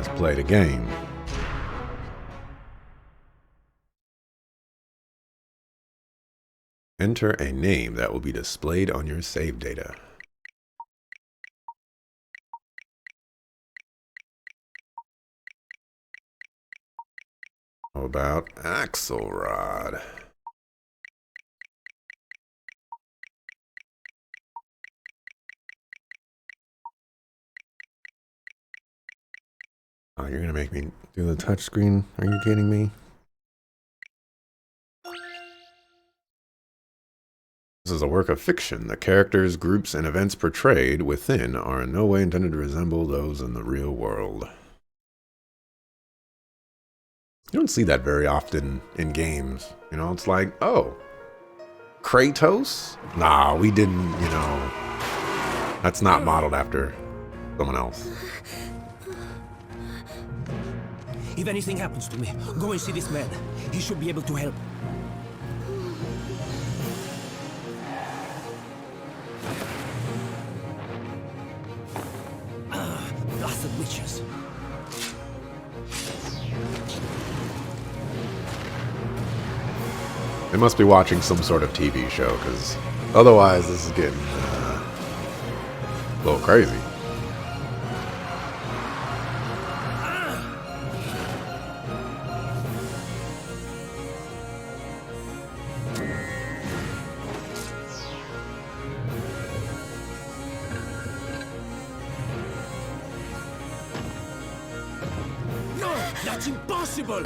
Let's play the game. Enter a name that will be displayed on your save data. How about Axelrod? Oh, you're gonna make me do the touchscreen? Are you kidding me? This is a work of fiction. The characters, groups, and events portrayed within are in no way intended to resemble those in the real world. You don't see that very often in games. You know, it's like, oh, Kratos? Nah, we didn't, you know. That's not modeled after someone else. If anything happens to me, go and see this man. He should be able to help. Blasted witches. They must be watching some sort of TV show, because otherwise this is getting a little crazy. No, that's impossible!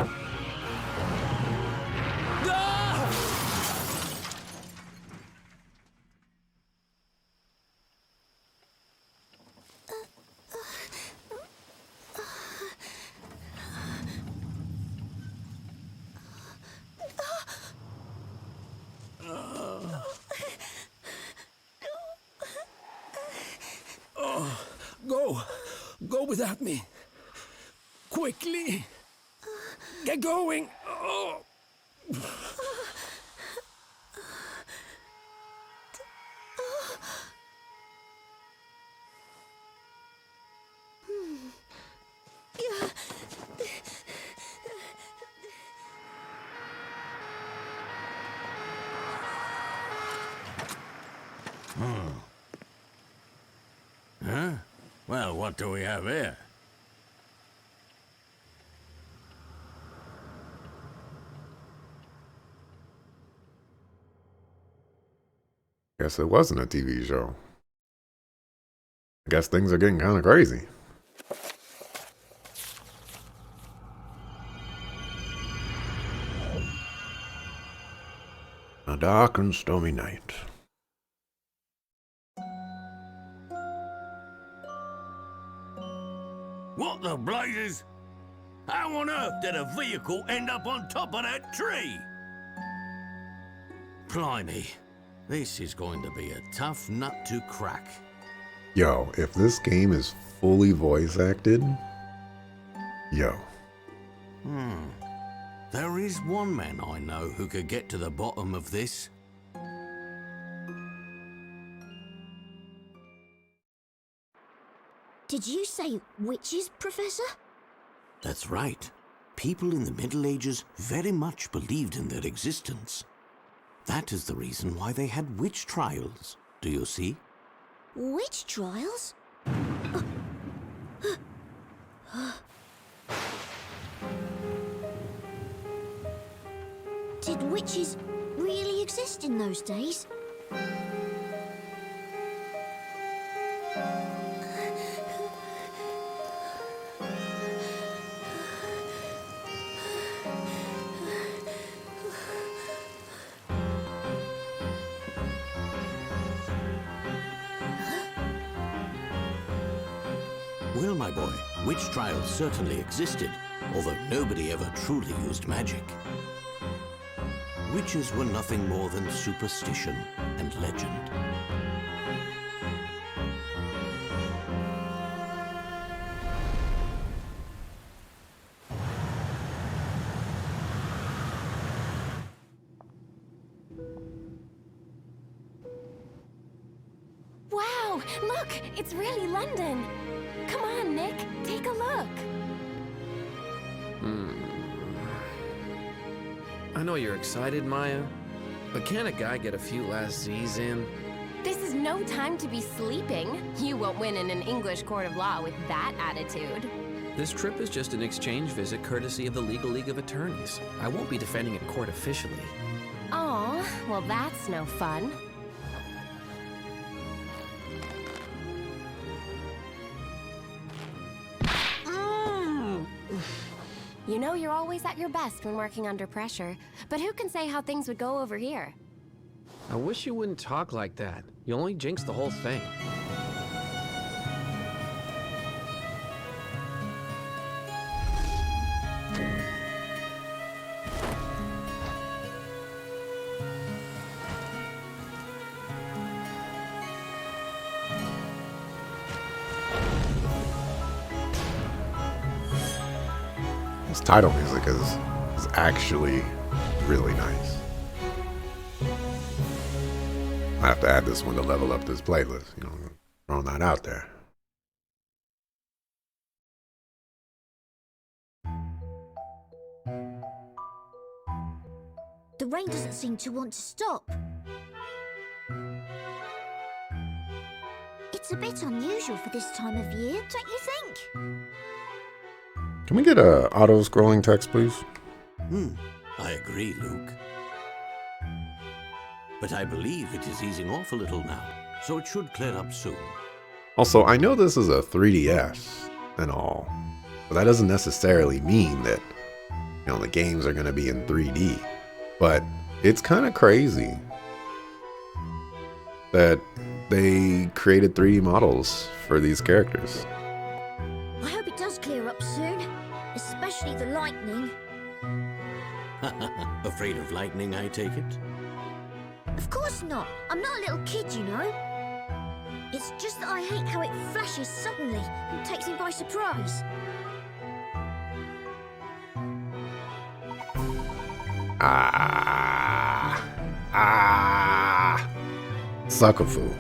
Go without me. Quickly. Get going. Oh. Huh? Well, what do we have here? Guess it wasn't a TV show. I guess things are getting kind of crazy. A dark and stormy night. What the blazes? How on earth did a vehicle end up on top of that tree? Blimey, this is going to be a tough nut to crack. Yo, if this game is fully voice acted, yo. There is one man I know who could get to the bottom of this. Did you say witches, Professor? That's right. People in the Middle Ages very much believed in their existence. That is the reason why they had witch trials. Do you see? Witch trials? Did witches really exist in those days? Well, my boy, witch trials certainly existed, although nobody ever truly used magic. Witches were nothing more than superstition and legend. Wow, look, it's really London. Come on, Nick, take a look. I know you're excited, Maya, but can a guy get a few last Z's in? This is no time to be sleeping. You won't win in an English court of law with that attitude. This trip is just an exchange visit courtesy of the Legal League of Attorneys. I won't be defending in court officially. Aw, well that's no fun. You know you're always at your best when working under pressure, but who can say how things would go over here? I wish you wouldn't talk like that. You only jinx the whole thing. This title music is actually really nice. I have to add this one to level up this playlist. You know, throwing that out there. The rain doesn't seem to want to stop. It's a bit unusual for this time of year, don't you think? Can we get a auto-scrolling text, please? I agree, Luke. But I believe it is easing off a little now, so it should clear up soon. Also, I know this is a 3DS and all, but that doesn't necessarily mean that, you know, the games are going to be in 3D. But it's kind of crazy that they created 3D models for these characters. I hope it does clear up soon, especially the lightning. Afraid of lightning, I take it? Of course not. I'm not a little kid, you know. It's just that I hate how it flashes suddenly and takes me by surprise. Suckafu.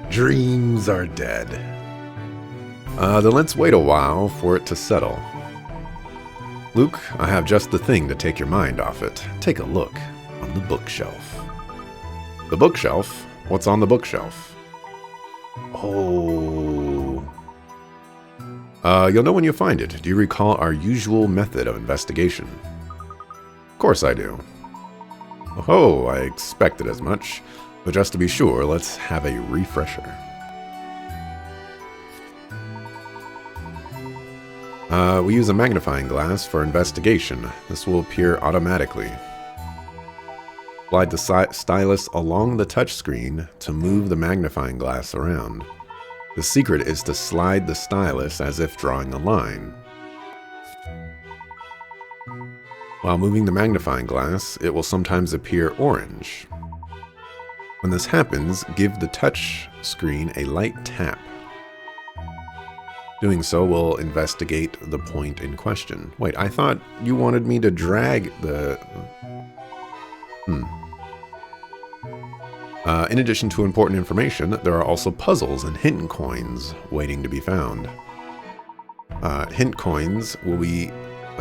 Dreams are dead. Then let's wait a while for it to settle. Luke, I have just the thing to take your mind off it. Take a look on the bookshelf. The bookshelf? What's on the bookshelf? Oh. You'll know when you find it. Do you recall our usual method of investigation? Of course I do. Oh, I expected as much. But just to be sure, let's have a refresher. We use a magnifying glass for investigation. This will appear automatically. Slide the stylus along the touchscreen to move the magnifying glass around. The secret is to slide the stylus as if drawing a line. While moving the magnifying glass, it will sometimes appear orange. When this happens, give the touch screen a light tap. Doing so will investigate the point in question. Wait, I thought you wanted me to drag the... In addition to important information, there are also puzzles and hint coins waiting to be found. Hint coins will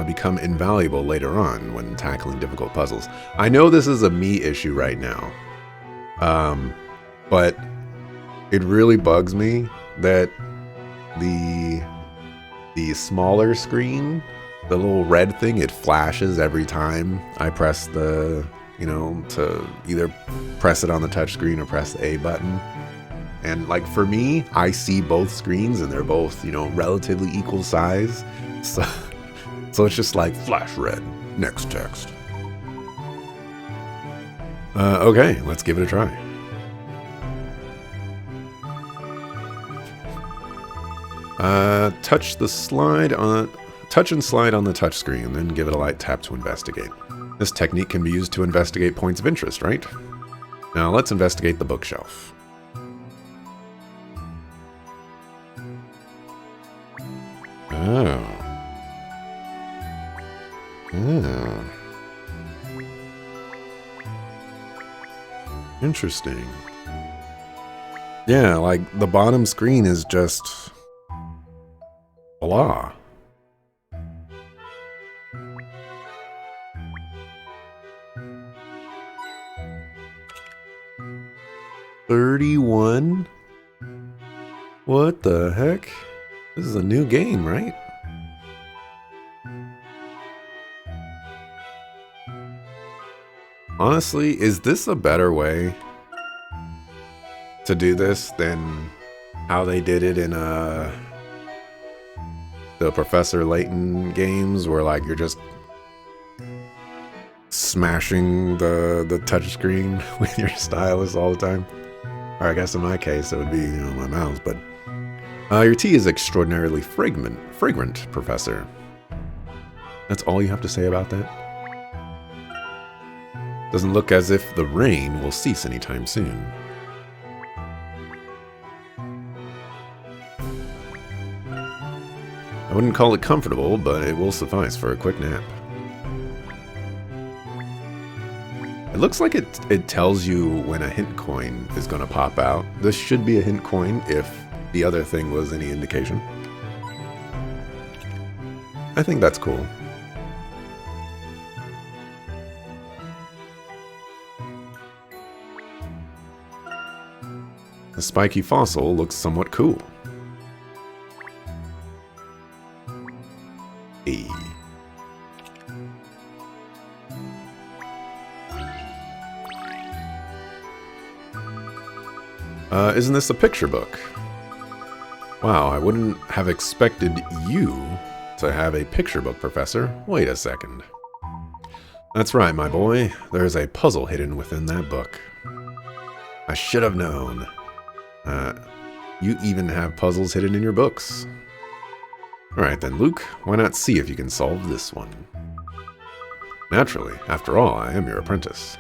become invaluable later on when tackling difficult puzzles. I know this is a me issue right now, but it really bugs me that the smaller screen, the little red thing, it flashes every time I press the, to either press it on the touch screen or press the A button. And like for me, I see both screens and they're both, relatively equal size. So it's just like flash red, next text. Okay, let's give it a try. Touch and slide on the touchscreen, then give it a light tap to investigate. This technique can be used to investigate points of interest, right? Now let's investigate the bookshelf. Oh. Interesting. Yeah, like the bottom screen is just blah. 31? What the heck? This is a new game, right? Honestly, is this a better way to do this than how they did it in the Professor Layton games, where like you're just smashing the touchscreen with your stylus all the time? Or I guess in my case it would be, my mouse, but your tea is extraordinarily fragrant, Professor. That's all you have to say about that? Doesn't look as if the rain will cease anytime soon. I wouldn't call it comfortable, but it will suffice for a quick nap. It looks like it tells you when a hint coin is going to pop out. This should be a hint coin if the other thing was any indication. I think that's cool. The spiky fossil looks somewhat cool. Hey. Isn't this a picture book? Wow, I wouldn't have expected you to have a picture book, Professor. Wait a second. That's right, my boy. There's a puzzle hidden within that book. I should have known. You even have puzzles hidden in your books. Alright then, Luke, why not see if you can solve this one? Naturally, after all, I am your apprentice.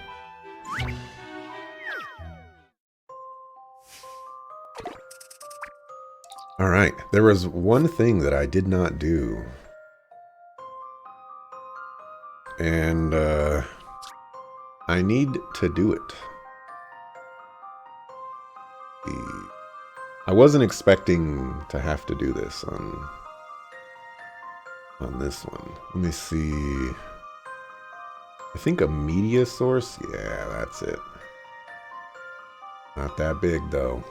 Alright, there was one thing that I did not do. And, I need to do it. I wasn't expecting to have to do this on this one. Let me see. I think a media source? Yeah, that's it. Not that big, though.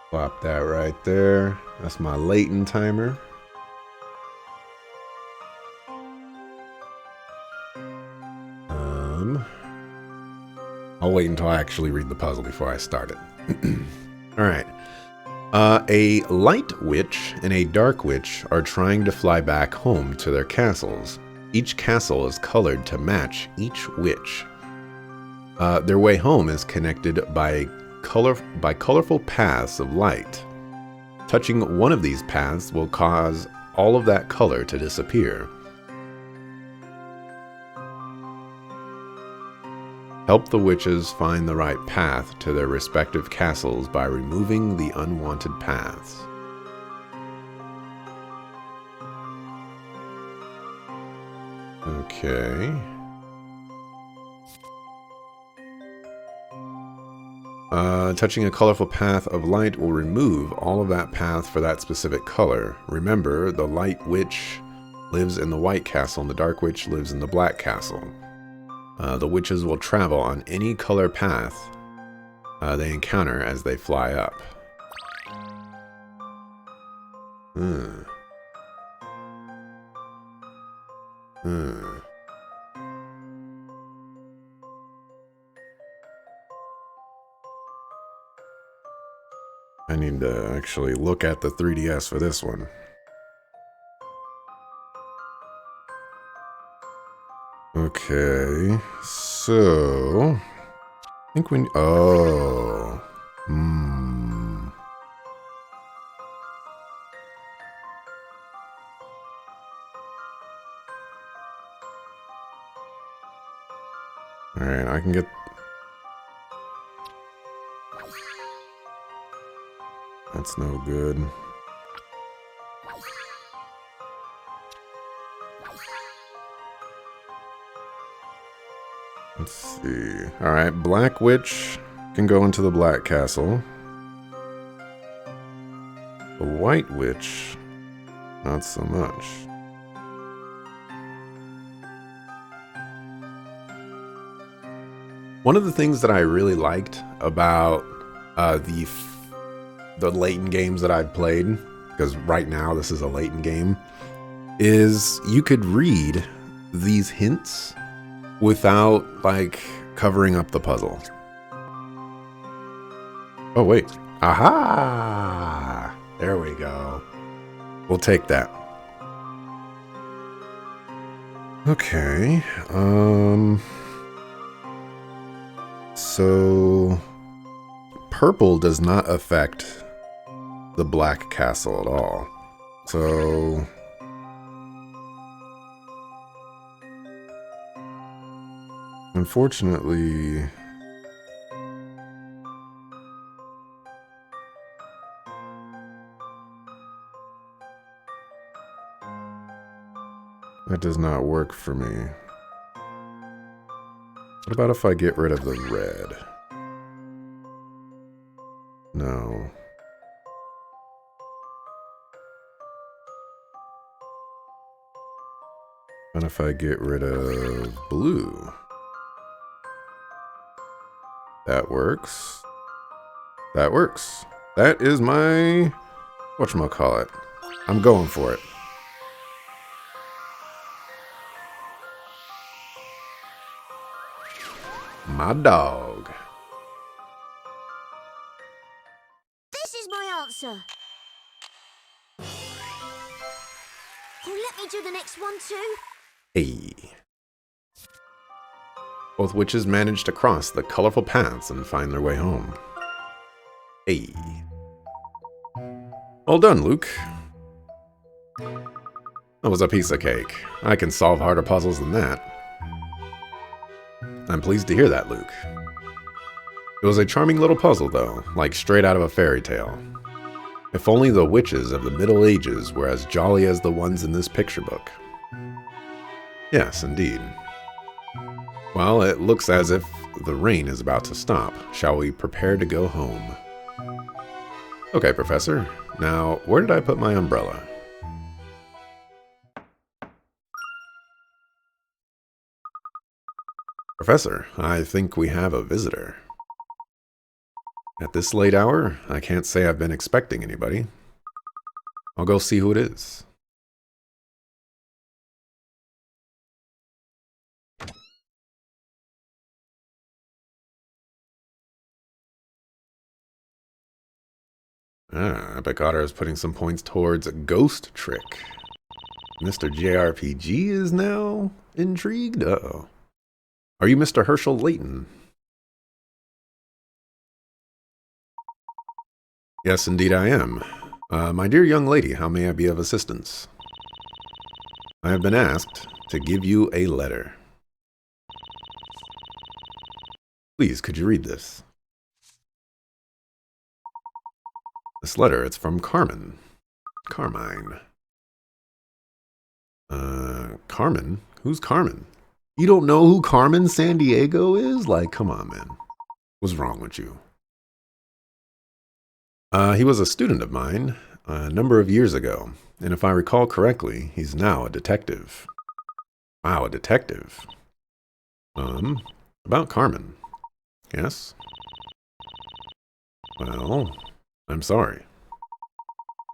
Plop that right there. That's my Layton timer. I'll wait until I actually read the puzzle before I start it. Alright. A light witch and a dark witch are trying to fly back home to their castles. Each castle is colored to match each witch. Their way home is connected by colorful paths of light. Touching one of these paths will cause all of that color to disappear. Help the witches find the right path to their respective castles by removing the unwanted paths. Okay. Touching a colorful path of light will remove all of that path for that specific color. Remember, the light witch lives in the white castle and the dark witch lives in the black castle. The witches will travel on any color path they encounter as they fly up. I need to actually look at the 3DS for this one. Okay, so I think we. Oh, All right, I can get. That's no good. Let's see. Alright, Black Witch can go into the Black Castle. The White Witch, not so much. One of the things that I really liked about the Layton games that I've played, because right now this is a Layton game, is you could read these hints without like covering up the puzzle. Oh wait. Aha! There we go. We'll take that. Okay. So purple does not affect the Black Castle at all. So unfortunately, that does not work for me. What about if I get rid of the red? No. And if I get rid of blue? That works. That works. That is my... whatchamacallit. I'm going for it. My dog. This is my answer. Oh, let me do the next one too. Hey. Both witches manage to cross the colorful paths and find their way home. Hey. Well done, Luke. That was a piece of cake. I can solve harder puzzles than that. I'm pleased to hear that, Luke. It was a charming little puzzle, though, like straight out of a fairy tale. If only the witches of the Middle Ages were as jolly as the ones in this picture book. Yes, indeed. Well, it looks as if the rain is about to stop. Shall we prepare to go home? Okay, Professor. Now, where did I put my umbrella? Professor, I think we have a visitor. At this late hour, I can't say I've been expecting anybody. I'll go see who it is. Ah, Epic Otter is putting some points towards Ghost Trick. Mr. JRPG is now intrigued? Uh-oh. Are you Mr. Herschel Layton? Yes, indeed I am. My dear young lady, how may I be of assistance? I have been asked to give you a letter. Please, could you read this? This letter, it's from Carmen. Carmine. Carmen? Who's Carmen? You don't know who Carmen Sandiego is? Like, come on, man. What's wrong with you? He was a student of mine a number of years ago, and if I recall correctly, he's now a detective. Wow, a detective. About Carmen. Yes? Well, I'm sorry.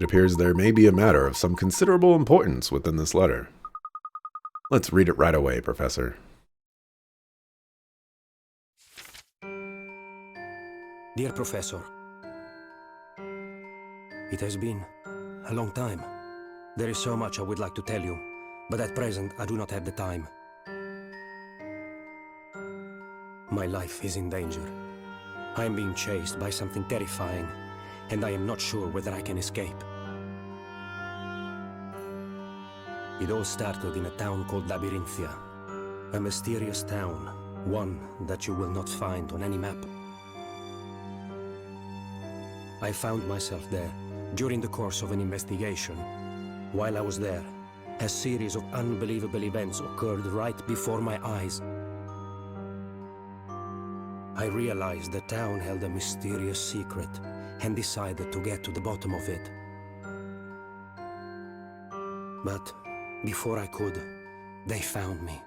It appears there may be a matter of some considerable importance within this letter. Let's read it right away, Professor. Dear Professor, it has been a long time. There is so much I would like to tell you, but at present I do not have the time. My life is in danger. I am being chased by something terrifying, and I am not sure whether I can escape. It all started in a town called Labyrinthia, a mysterious town, one that you will not find on any map. I found myself there during the course of an investigation. While I was there, a series of unbelievable events occurred right before my eyes. I realized the town held a mysterious secret and decided to get to the bottom of it. But before I could, they found me.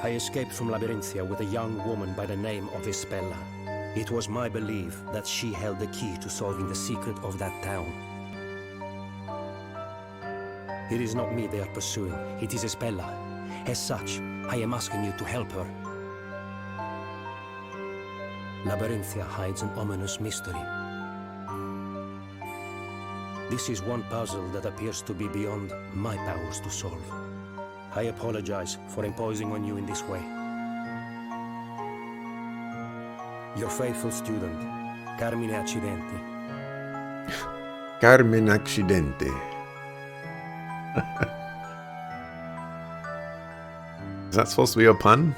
I escaped from Labyrinthia with a young woman by the name of Espella. It was my belief that she held the key to solving the secret of that town. It is not me they are pursuing, it is Espella. As such, I am asking you to help her. Labyrinthia hides an ominous mystery. This is one puzzle that appears to be beyond my powers to solve. I apologize for imposing on you in this way. Your faithful student, Carmine Accidenti. Carmen Accidente. Is that supposed to be a pun?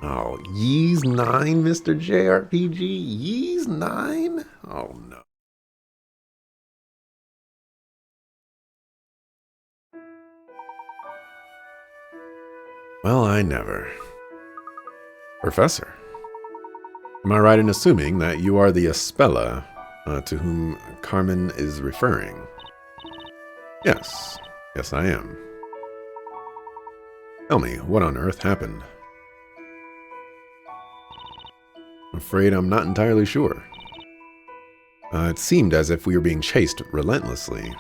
Oh, Yeez 9, Mr. JRPG? Yeez 9? Oh, no. Well, I never. Professor, am I right in assuming that you are the Espella to whom Carmen is referring? Yes. Yes, I am. Tell me, what on earth happened? I'm afraid I'm not entirely sure. It seemed as if we were being chased relentlessly.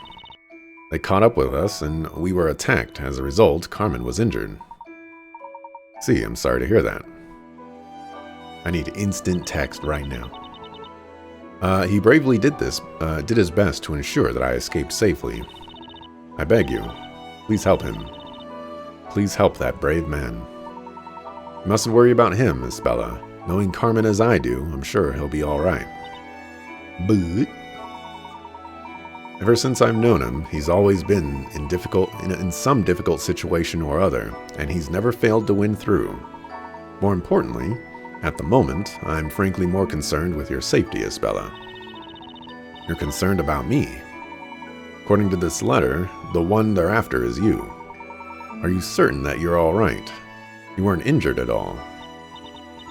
They caught up with us, and we were attacked. As a result, Carmen was injured. See, I'm sorry to hear that. I need instant text right now. He bravely did his best to ensure that I escaped safely. I beg you, please help him. Please help that brave man. You mustn't worry about him, Espella. Knowing Carmen as I do, I'm sure he'll be all right. But ever since I've known him, he's always been in some difficult situation or other, and he's never failed to win through. More importantly, at the moment, I'm frankly more concerned with your safety, Espella. You're concerned about me. According to this letter, the one they're after is you. Are you certain that you're all right? You weren't injured at all?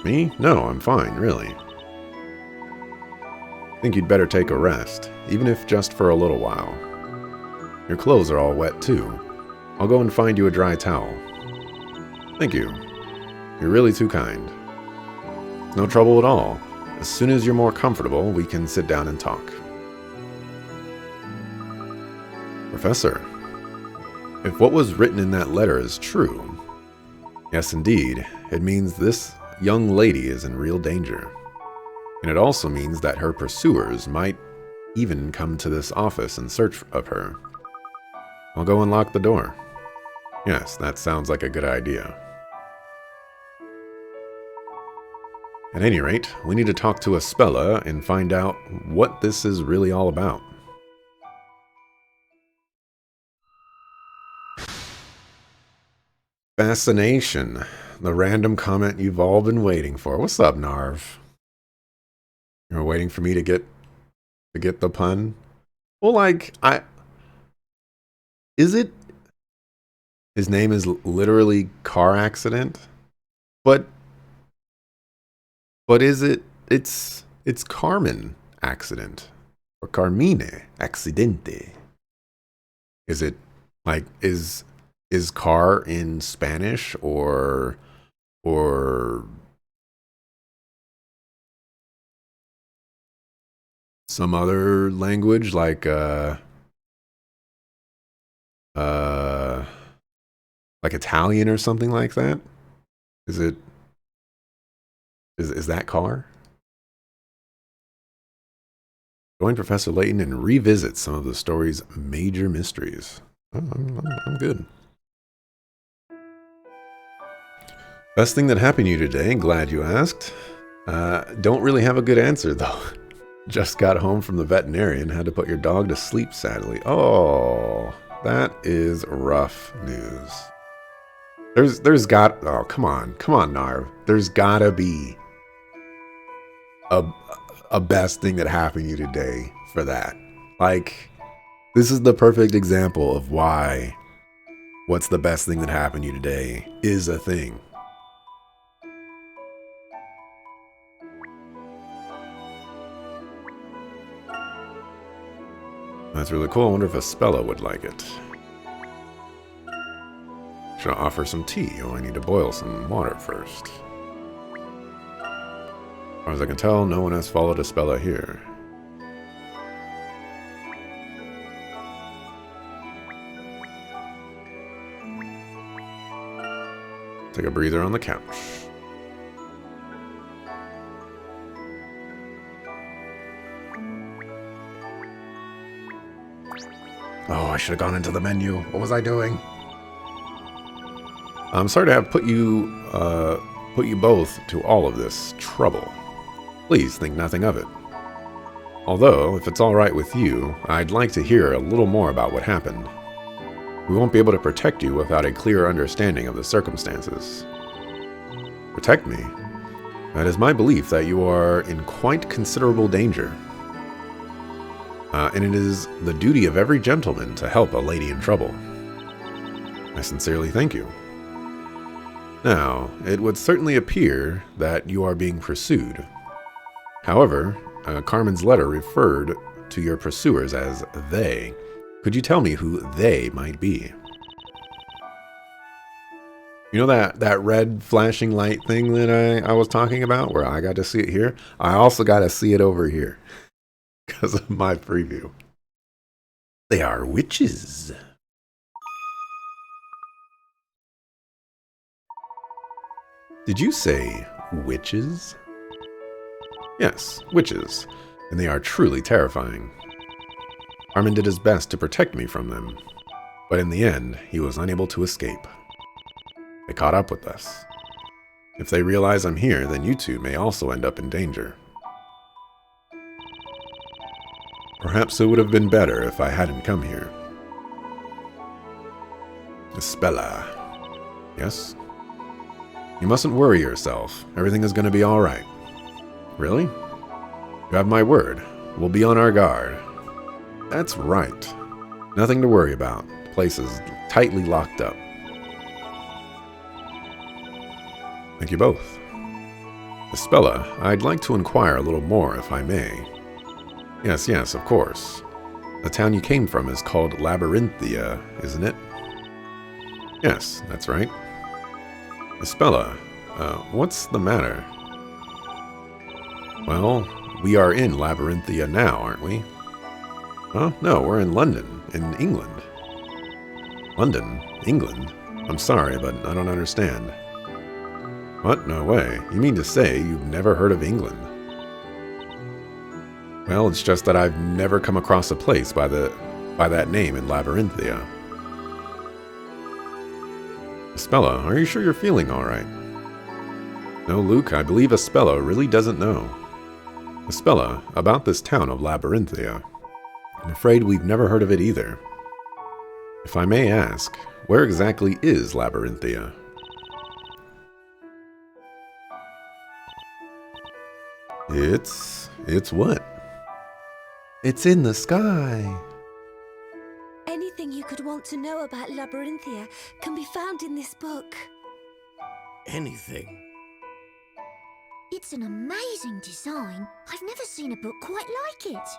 Me? No, I'm fine, really. I think you'd better take a rest, even if just for a little while. Your clothes are all wet, too. I'll go and find you a dry towel. Thank you. You're really too kind. No trouble at all. As soon as you're more comfortable, we can sit down and talk. Professor, if what was written in that letter is true, yes indeed, it means this young lady is in real danger. And it also means that her pursuers might even come to this office in search of her. I'll go and lock the door. Yes, that sounds like a good idea. At any rate, we need to talk to Espella and find out what this is really all about. Fascination. The random comment you've all been waiting for. What's up, Narv? You're waiting for me to get the pun? Well, like, is it? His name is literally car accident? But is it? It's Carmen accident. Or Carmine accidente. Is it, like, is car in Spanish or some other language like Italian or something like that? Is that car? Join Professor Layton and revisit some of the story's major mysteries. I'm good. Best thing that happened to you today, glad you asked. Don't really have a good answer, though. Just got home from the veterinarian, had to put your dog to sleep, sadly. Oh, that is rough news. There's got, oh, come on, Narv. There's gotta be a best thing that happened to you today for that. Like, this is the perfect example of why what's the best thing that happened to you today is a thing. That's really cool. I wonder if Espella would like it. Should I offer some tea? Oh, I need to boil some water first. As far as I can tell, no one has followed Espella here. Take a breather on the couch. Oh, I should have gone into the menu. What was I doing? I'm sorry to have put you both to all of this trouble. Please think nothing of it. Although, if it's all right with you, I'd like to hear a little more about what happened. We won't be able to protect you without a clear understanding of the circumstances. Protect me? It is my belief that you are in quite considerable danger. And it is the duty of every gentleman to help a lady in trouble. I sincerely thank you. Now, it would certainly appear that you are being pursued. However, Carmen's letter referred to your pursuers as they. Could you tell me who they might be? You know that red flashing light thing that I was talking about, where I got to see it here? I also got to see it over here because of my preview. They are witches. Did you say witches? Yes, witches, and they are truly terrifying. Armin did his best to protect me from them, but in the end, he was unable to escape. They caught up with us. If they realize I'm here, then you two may also end up in danger. Perhaps it would have been better if I hadn't come here. Espella. Yes? You mustn't worry yourself. Everything is going to be all right. Really? You have my word. We'll be on our guard. That's right. Nothing to worry about. The place is tightly locked up. Thank you both. Espella, I'd like to inquire a little more, if I may. Yes, of course. The town you came from is called Labyrinthia, isn't it? Yes, that's right. Espella, what's the matter? Well, we are in Labyrinthia now, aren't we? Huh? No, we're in London, in England. London? England? I'm sorry, but I don't understand. What? No way. You mean to say you've never heard of England? Well, it's just that I've never come across a place by that name in Labyrinthia. Espella, are you sure you're feeling all right? No, Luke, I believe Espella really doesn't know. Espella, about this town of Labyrinthia. I'm afraid we've never heard of it either. If I may ask, where exactly is Labyrinthia? It's what? It's in the sky. Anything you could want to know about Labyrinthia can be found in this book. Anything? It's an amazing design. I've never seen a book quite like it.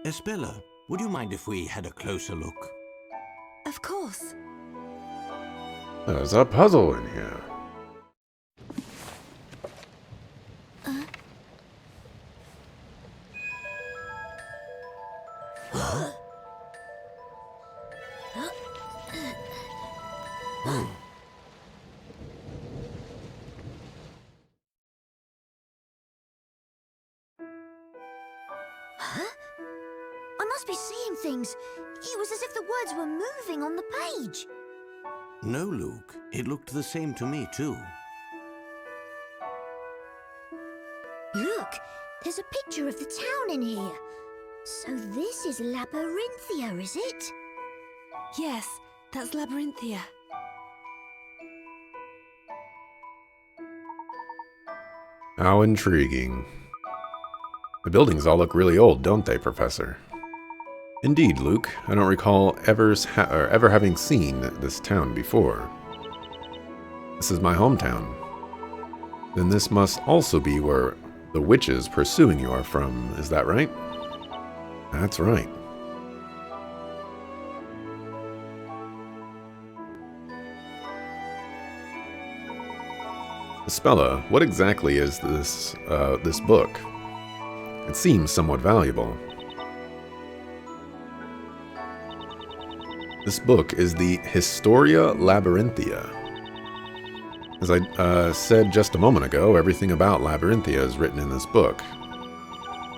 Espella, would you mind if we had a closer look? Of course. There's a puzzle in here. I must be seeing things. It was as if the words were moving on the page. No, Luke. It looked the same to me, too. Look, there's a picture of the town in here. So this is Labyrinthia, is it? Yes, that's Labyrinthia. How intriguing. The buildings all look really old, don't they, Professor? Indeed, Luke. I don't recall ever having seen this town before. This is my hometown. Then this must also be where the witches pursuing you are from, is that right? That's right. Spella, what exactly is this book? It seems somewhat valuable. This book is the Historia Labyrinthia. As I said just a moment ago, everything about Labyrinthia is written in this book.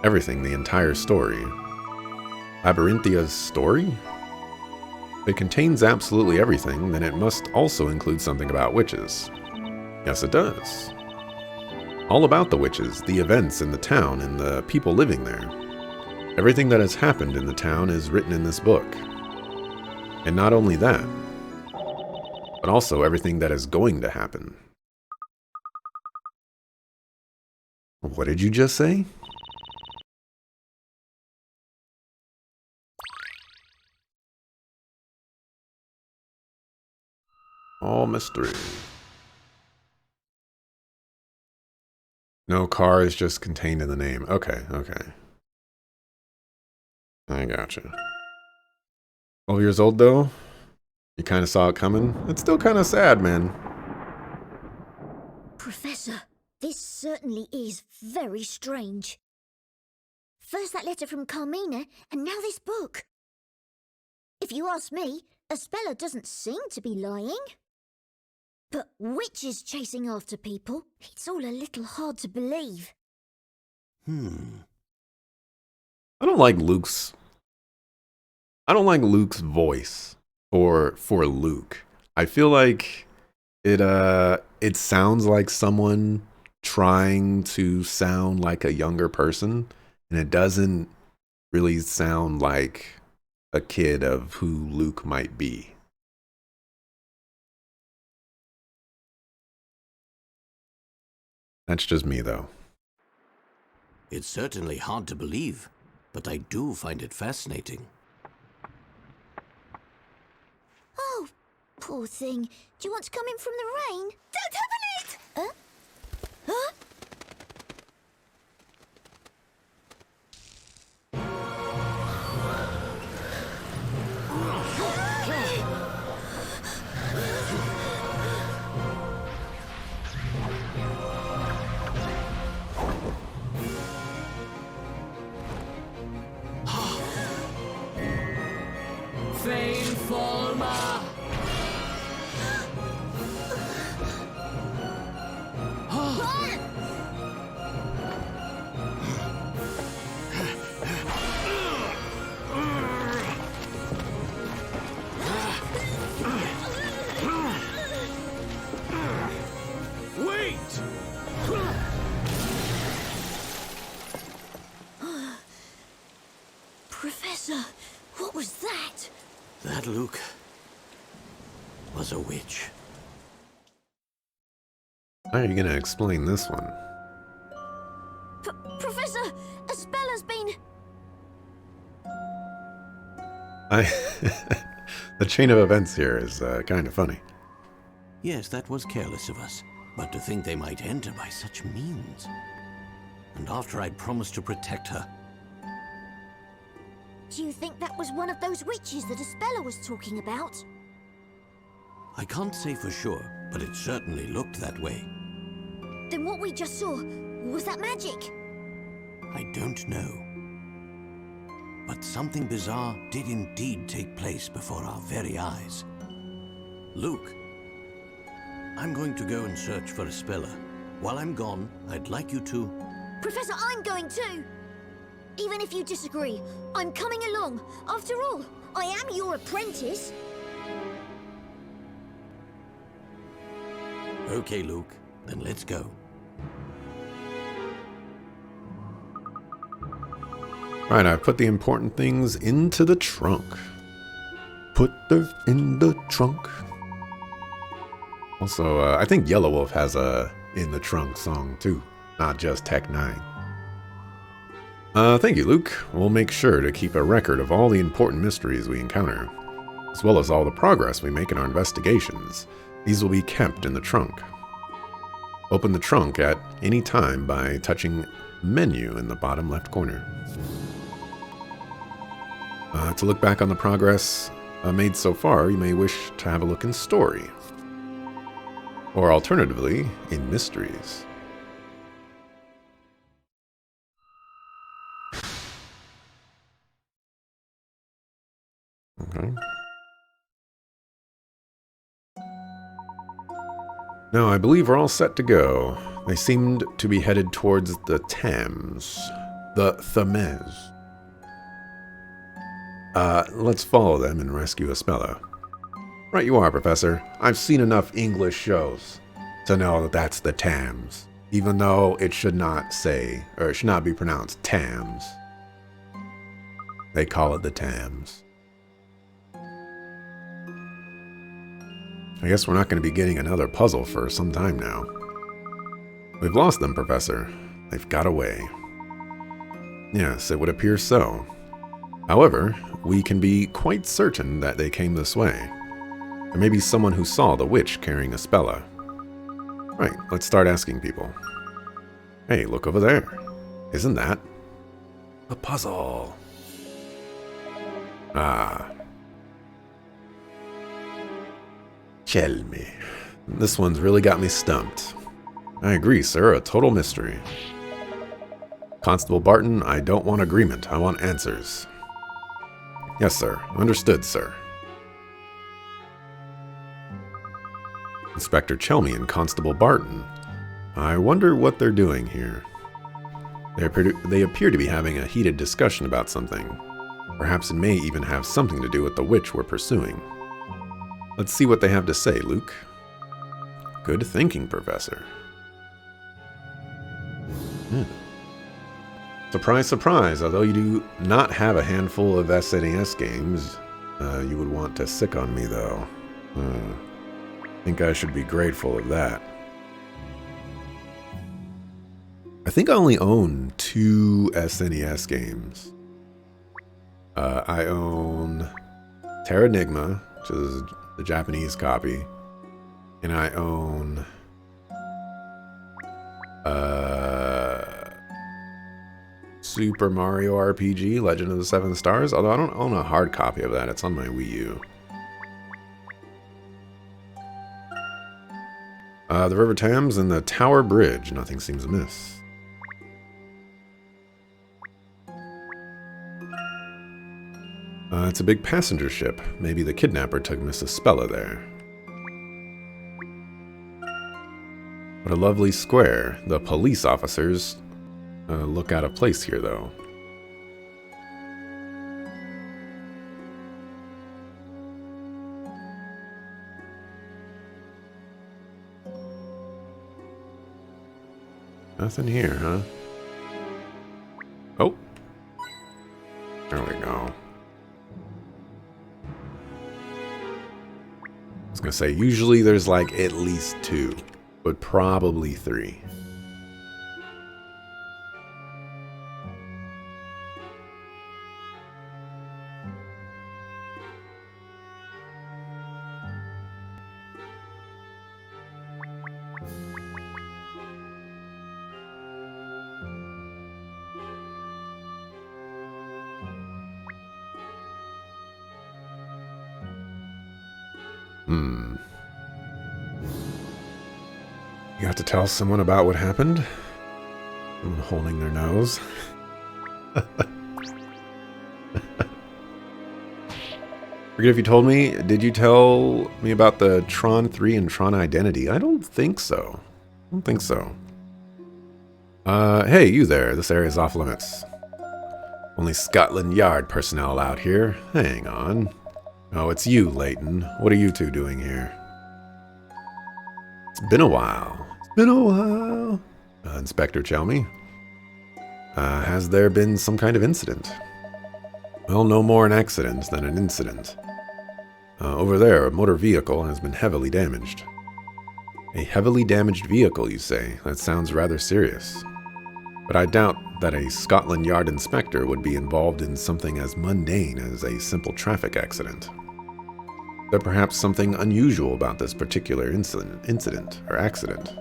Everything, the entire story. Labyrinthia's story? If it contains absolutely everything, then it must also include something about witches. Yes, it does. All about the witches, the events in the town, and the people living there. Everything that has happened in the town is written in this book. And not only that, but also everything that is going to happen. What did you just say? All mystery. No car is just contained in the name. Okay, okay. I gotcha. 12 years old, though? You kind of saw it coming? It's still kind of sad, man. Professor, this certainly is very strange. First that letter from Carmina, and now this book. If you ask me, Espella doesn't seem to be lying. But witches chasing after people, it's all a little hard to believe. I don't like Luke's voice for Luke. I feel like it sounds like someone trying to sound like a younger person, and it doesn't really sound like a kid of who Luke might be. That's just me, though. It's certainly hard to believe, but I do find it fascinating. Oh, poor thing. Do you want to come in from the rain? Don't open it! Huh? Huh? Professor, what was that? That, Luke, was a witch. How are you going to explain this one? Professor, Espella's been... The chain of events here is kind of funny. Yes, that was careless of us. But to think they might enter by such means. And after I'd promised to protect her. Do you think that was one of those witches that Espella was talking about? I can't say for sure, but it certainly looked that way. Then what we just saw, was that magic? I don't know. But something bizarre did indeed take place before our very eyes. Luke, I'm going to go and search for Espella. While I'm gone, I'd like you to... Professor, I'm going too! Even if you disagree, I'm coming along. After all, I am your apprentice. Okay, Luke, then let's go. Right, I put the important things into the trunk. Put her in the trunk. Also, I think Yellow Wolf has a In the Trunk song too, not just Tech 9. Thank you, Luke. We'll make sure to keep a record of all the important mysteries we encounter, as well as all the progress we make in our investigations. These will be kept in the trunk. Open the trunk at any time by touching Menu in the bottom left corner. To look back on the progress made so far, you may wish to have a look in Story. Or alternatively, in mysteries. Okay. No, I believe we're all set to go. They seemed to be headed towards the Thames. The Thames. Let's follow them and rescue Espella. Right you are, Professor. I've seen enough English shows to know that that's the Thames. Even though it should not say, or it should not be pronounced Thames. They call it the Thames. I guess we're not going to be getting another puzzle for some time now. We've lost them, Professor. They've got away. Yes, it would appear so. However, we can be quite certain that they came this way. There may be someone who saw the witch carrying Espella. Right, let's start asking people. Hey, look over there. Isn't that a puzzle? Ah. Tell me. This one's really got me stumped. I agree, sir. A total mystery. Constable Barton, I don't want agreement. I want answers. Yes, sir. Understood, sir. Inspector Chelmy and Constable Barton. I wonder what they're doing here. They appear to be having a heated discussion about something. Perhaps it may even have something to do with the witch we're pursuing. Let's see what they have to say, Luke. Good thinking, Professor. Surprise, surprise. Although you do not have a handful of SNES games, you would want to sick on me, though. I think I should be grateful of that. I think I only own 2 SNES games. I own Terranigma, which is the Japanese copy, and I own Super Mario RPG, Legend of the Seven Stars, although I don't own a hard copy of that. It's on my Wii U. The River Thames and the Tower Bridge. Nothing seems amiss. It's a big passenger ship. Maybe the kidnapper took Miss Espella there. What a lovely square. The police officers look out of place here, though. Nothing here, huh? Oh. There we go. I was gonna say, usually there's like at least 2, but probably 3. You have to tell someone about what happened? Someone holding their nose. Forget if you told me. Did you tell me about the Tron 3 and Tron Identity? I don't think so. I don't think so. Hey, you there. This area's off limits. Only Scotland Yard personnel out here. Hang on. Oh, it's you, Layton. What are you two doing here? It's been a while. It's been a while. Inspector Chelmy. Has there been some kind of incident? Well, no more an accident than an incident. Over there, a motor vehicle has been heavily damaged. A heavily damaged vehicle, you say? That sounds rather serious. But I doubt that a Scotland Yard inspector would be involved in something as mundane as a simple traffic accident. There perhaps something unusual about this particular incident or accident.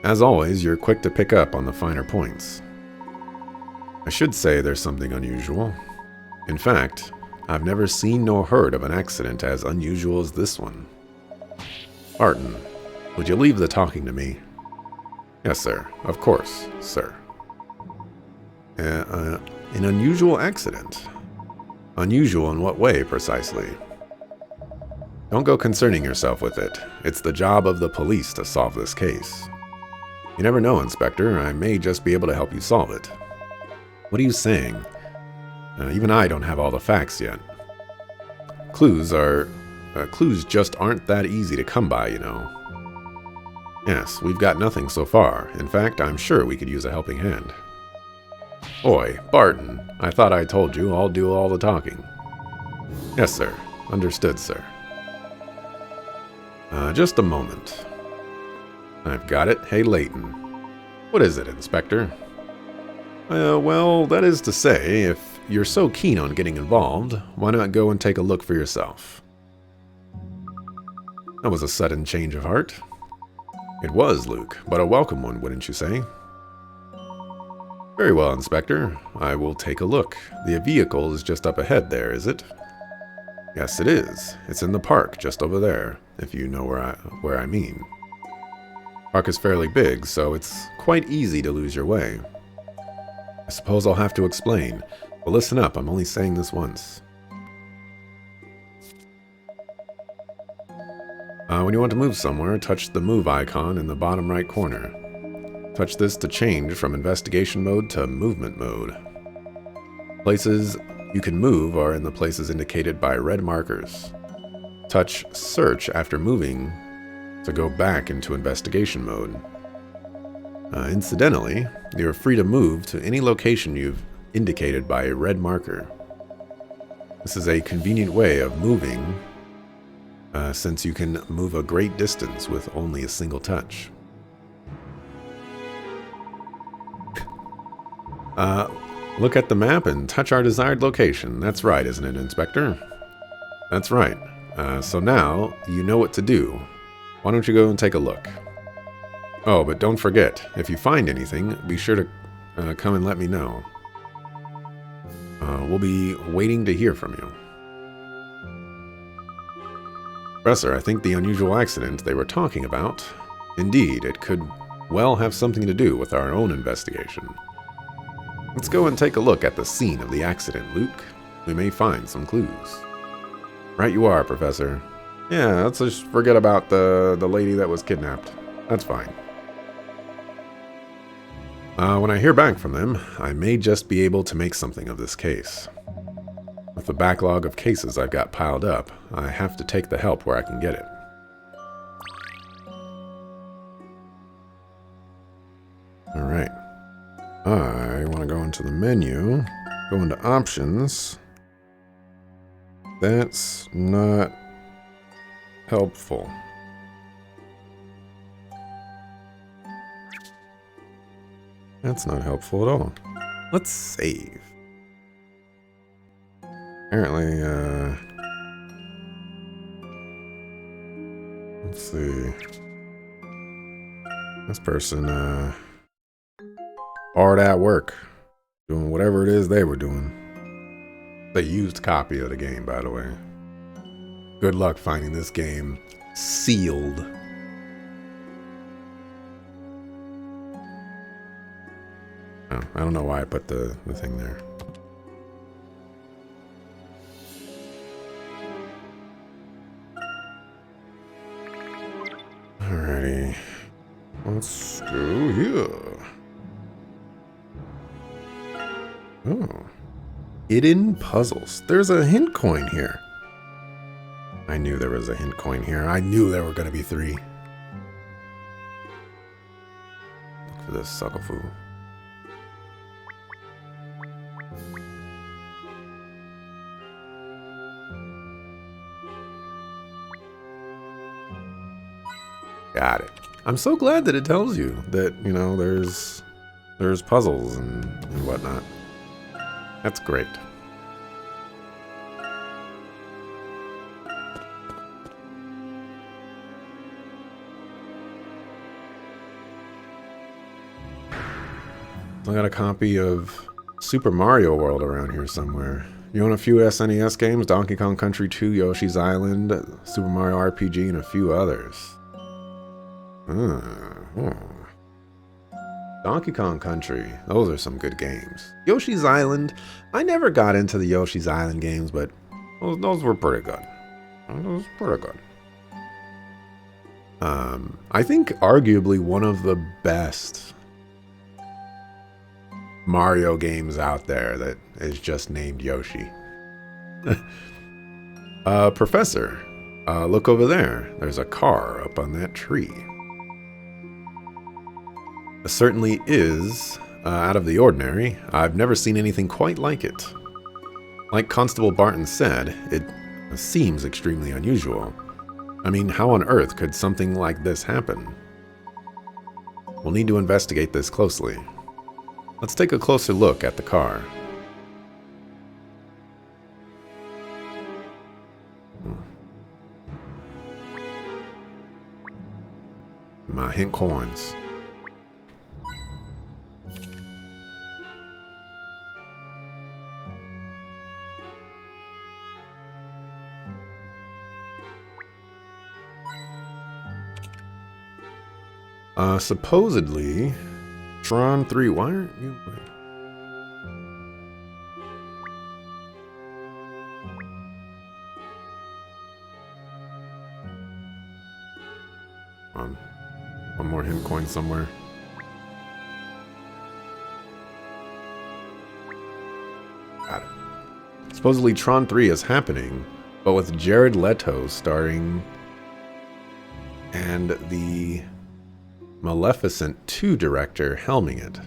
As always, you're quick to pick up on the finer points. I should say there's something unusual. In fact, I've never seen nor heard of an accident as unusual as this one. Barton, Would you leave the talking to me? Yes, sir. Of course, sir. An unusual accident. Unusual in what way, precisely? Don't go concerning yourself with it. It's the job of the police to solve this case. You never know, Inspector. I may just be able to help you solve it. What are you saying? Even I don't have all the facts yet. Clues just aren't that easy to come by, you know. Yes, we've got nothing so far. In fact, I'm sure we could use a helping hand. Oi, Barton. I thought I told you I'll do all the talking. Yes, sir. Understood, sir. Just a moment. I've got it. Hey, Layton. What is it, Inspector? Well, that is to say, if you're so keen on getting involved, why not go and take a look for yourself? That was a sudden change of heart. It was, Luke, but a welcome one, wouldn't you say? Very well, Inspector. I will take a look. The vehicle is just up ahead there, is it? Yes, it is. It's in the park, just over there, if you know where I mean. Park is fairly big, so it's quite easy to lose your way. I suppose I'll have to explain, but listen up, I'm only saying this once. When you want to move somewhere, touch the move icon in the bottom right corner. Touch this to change from investigation mode to movement mode. Places you can move are in the places indicated by red markers. Touch search after moving to go back into investigation mode. Incidentally, you're free to move to any location you've indicated by a red marker. This is a convenient way of moving, since you can move a great distance with only a single touch. Look at the map and touch our desired location. That's right, isn't it, Inspector? That's right. So now you know what to do. Why don't you go and take a look? Oh, but don't forget, if you find anything, be sure to come and let me know. We'll be waiting to hear from you. Professor, I think the unusual accident they were talking about, indeed, it could well have something to do with our own investigation. Let's go and take a look at the scene of the accident, Luke. We may find some clues. Right you are, Professor. Yeah, let's just forget about the lady that was kidnapped. That's fine. When I hear back from them, I may just be able to make something of this case. With the backlog of cases I've got piled up, I have to take the help where I can get it. Alright. I want to go into the menu, go into options. That's not helpful. That's not helpful at all. Let's save. Apparently, let's see. This person, hard at work, doing whatever it is they were doing. The used copy of the game, by the way. Good luck finding this game sealed. Oh, I don't know why I put the thing there. Alrighty. Let's go here. Oh. Hidden puzzles. There's a hint coin here. I knew there was a hint coin here. I knew there were going to be 3. Look for this suckafoo. Got it. I'm so glad that it tells you that, you know, there's puzzles and whatnot. That's great. I got a copy of Super Mario World around here somewhere. You own a few SNES games, Donkey Kong Country 2, Yoshi's Island, Super Mario RPG, and a few others. Donkey Kong Country. Those are some good games. Yoshi's Island. I never got into the Yoshi's Island games, but those were pretty good. Those were pretty good. I think arguably one of the best Mario games out there that is just named Yoshi. Professor, look over there. There's a car up on that tree. It certainly is out of the ordinary. I've never seen anything quite like it. Like Constable Barton said, it seems extremely unusual. I mean, how on earth could something like this happen? We'll need to investigate this closely. Let's take a closer look at the car. My hint coins. Supposedly, Tron 3. Why aren't you? One more hint coin somewhere. Got it. Supposedly, Tron 3 is happening, but with Jared Leto starring and the Maleficent 2 director helming it.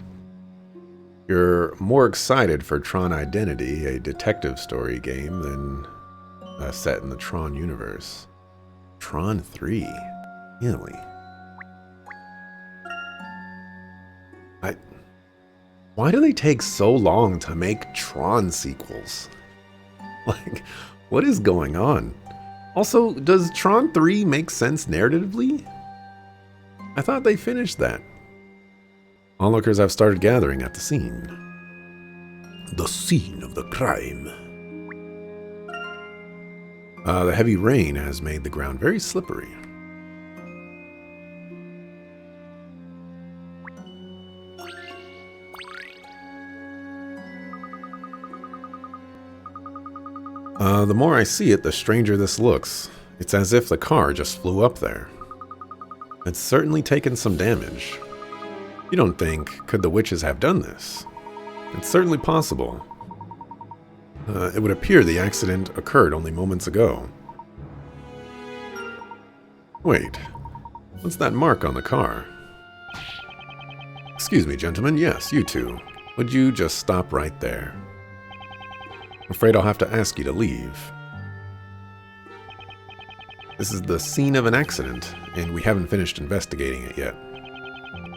You're more excited for Tron Identity, a detective story game, than set in the Tron universe. Tron 3? Really? Why do they take so long to make Tron sequels? Like, what is going on? Also, does Tron 3 make sense narratively? I thought they finished that. Onlookers have started gathering at the scene. The scene of the crime. The heavy rain has made the ground very slippery. The more I see it, the stranger this looks. It's as if the car just flew up there. It's certainly taken some damage. You don't think, could the witches have done this? It's certainly possible. It would appear the accident occurred only moments ago. Wait, what's that mark on the car? Excuse me, gentlemen. Yes, you two. Would you just stop right there? I'm afraid I'll have to ask you to leave. This is the scene of an accident, and we haven't finished investigating it yet.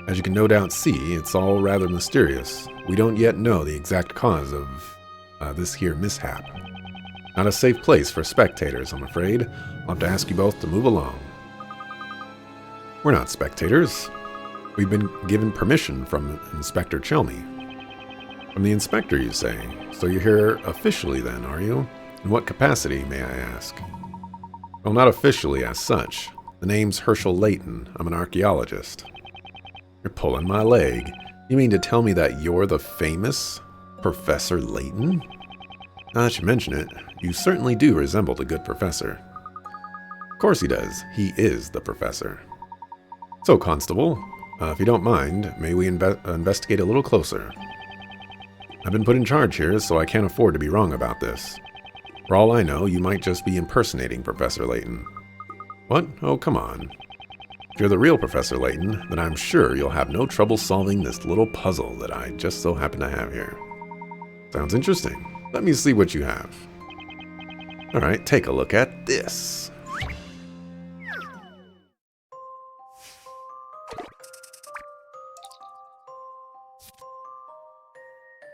As you can no doubt see, it's all rather mysterious. We don't yet know the exact cause of this here mishap. Not a safe place for spectators, I'm afraid. I'll have to ask you both to move along. We're not spectators. We've been given permission from Inspector Chelmy. From the inspector, you say? So you're here officially then, are you? In what capacity, may I ask? Well, not officially as such. The name's Herschel Layton. I'm an archaeologist. You're pulling my leg. You mean to tell me that you're the famous Professor Layton? Now that you mention it, you certainly do resemble the good professor. Of course he does. He is the professor. So, Constable, if you don't mind, may we investigate a little closer? I've been put in charge here, so I can't afford to be wrong about this. For all I know, you might just be impersonating Professor Layton. What? Oh, come on. If you're the real Professor Layton, then I'm sure you'll have no trouble solving this little puzzle that I just so happen to have here. Sounds interesting. Let me see what you have. Alright, take a look at this.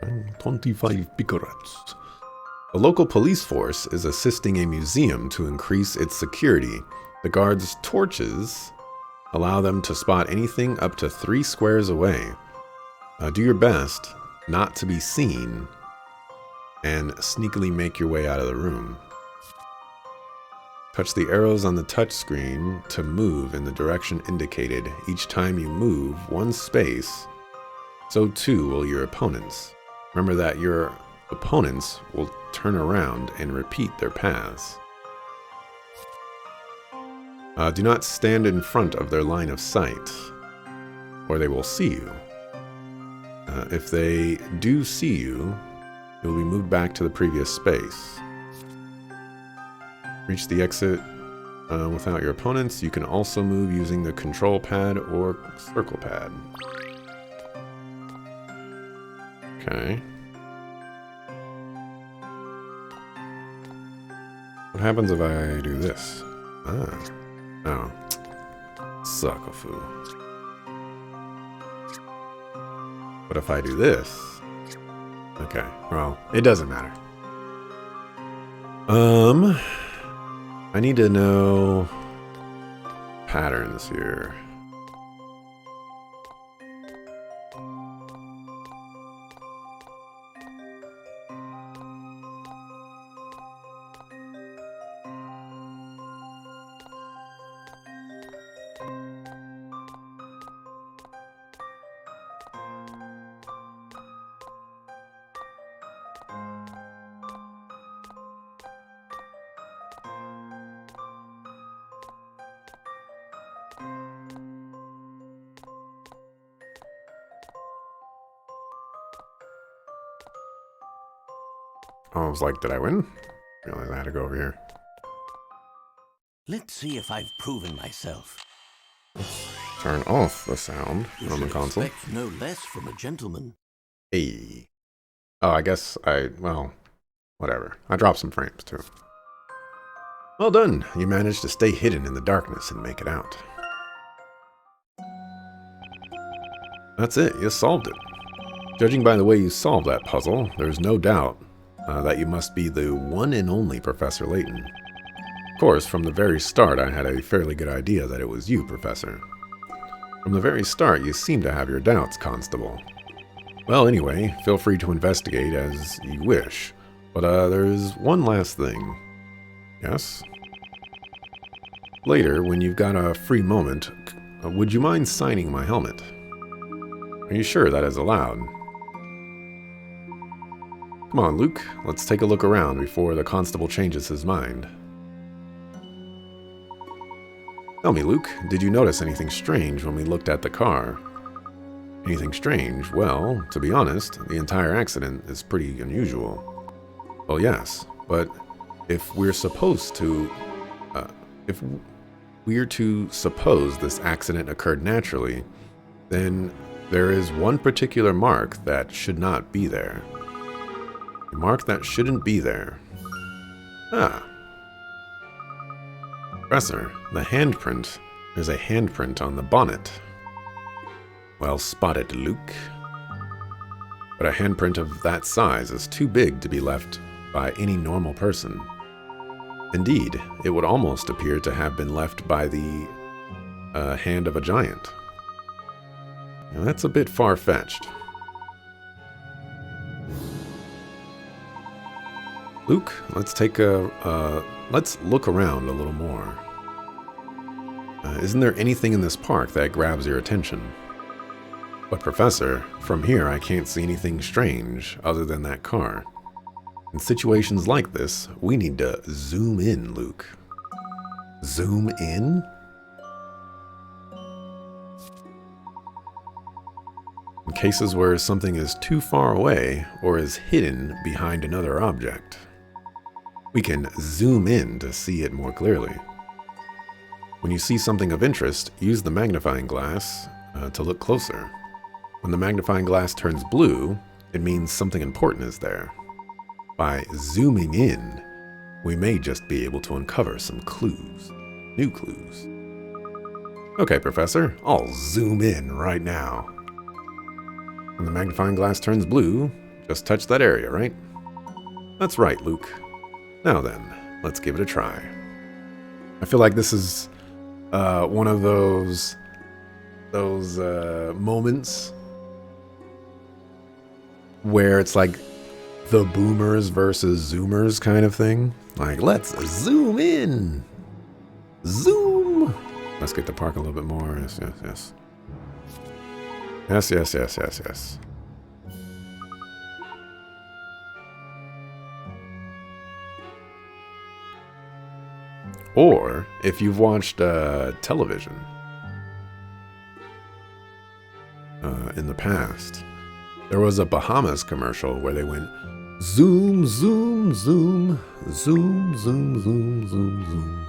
And 25 picarats. The local police force is assisting a museum to increase its security. The guards' torches allow them to spot anything up to 3 squares away. Do your best not to be seen and sneakily make your way out of the room. Touch the arrows on the touchscreen to move in the direction indicated. Each time you move one space, so too will your opponents. Remember that your opponents will turn around and repeat their paths. Do not stand in front of their line of sight, or they will see you. If they do see you, you will be moved back to the previous space. Reach the exit without your opponents. You can also move using the control pad or circle pad. Okay. What happens if I do this? Ah. Oh. Suckafoo. But if I do this... Okay, well, it doesn't matter. I need to know patterns here. I was like, did I win? Realized I had to go over here. Let's see if I've proven myself. Turn off the sound You on the should console. expect no less from a gentleman. Hey. Oh, I guess well, whatever. I dropped some frames too. Well done. You managed to stay hidden in the darkness and make it out. That's it. You solved it. Judging by the way you solved that puzzle, there's no doubt that you must be the one and only Professor Layton. Of course, from the very start, I had a fairly good idea that it was you, Professor. From the very start, you seem to have your doubts, Constable. Well, anyway, feel free to investigate as you wish. But there's one last thing. Yes? Later, when you've got a free moment, would you mind signing my helmet? Are you sure that is allowed? Come on, Luke. Let's take a look around before the constable changes his mind. Tell me, Luke, did you notice anything strange when we looked at the car? Anything strange? Well, to be honest, the entire accident is pretty unusual. Well, yes, but if we're supposed to... if we're to suppose this accident occurred naturally, then there is one particular mark that should not be there. A mark that shouldn't be there. Ah. Professor, the handprint. There's a handprint on the bonnet. Well spotted, Luke. But a handprint of that size is too big to be left by any normal person. Indeed, it would almost appear to have been left by the hand of a giant. Now, that's a bit far-fetched. Luke, let's look around a little more. Isn't there anything in this park that grabs your attention? But Professor, from here I can't see anything strange other than that car. In situations like this, we need to zoom in, Luke. Zoom in? In cases where something is too far away or is hidden behind another object, we can zoom in to see it more clearly. When you see something of interest, use the magnifying glass to look closer. When the magnifying glass turns blue, it means something important is there. By zooming in, we may just be able to uncover some clues, new clues. Okay, Professor, I'll zoom in right now. When the magnifying glass turns blue, just touch that area, right? That's right, Luke. Now then, let's give it a try. I feel like this is one of those moments where it's like the boomers versus zoomers kind of thing. Like, let's zoom in. Zoom! Let's get the park a little bit more. Yes, yes, yes. Yes, yes, yes, yes, yes. Or, if you've watched television in the past, there was a Bahamas commercial where they went zoom, zoom, zoom, zoom, zoom, zoom, zoom, zoom.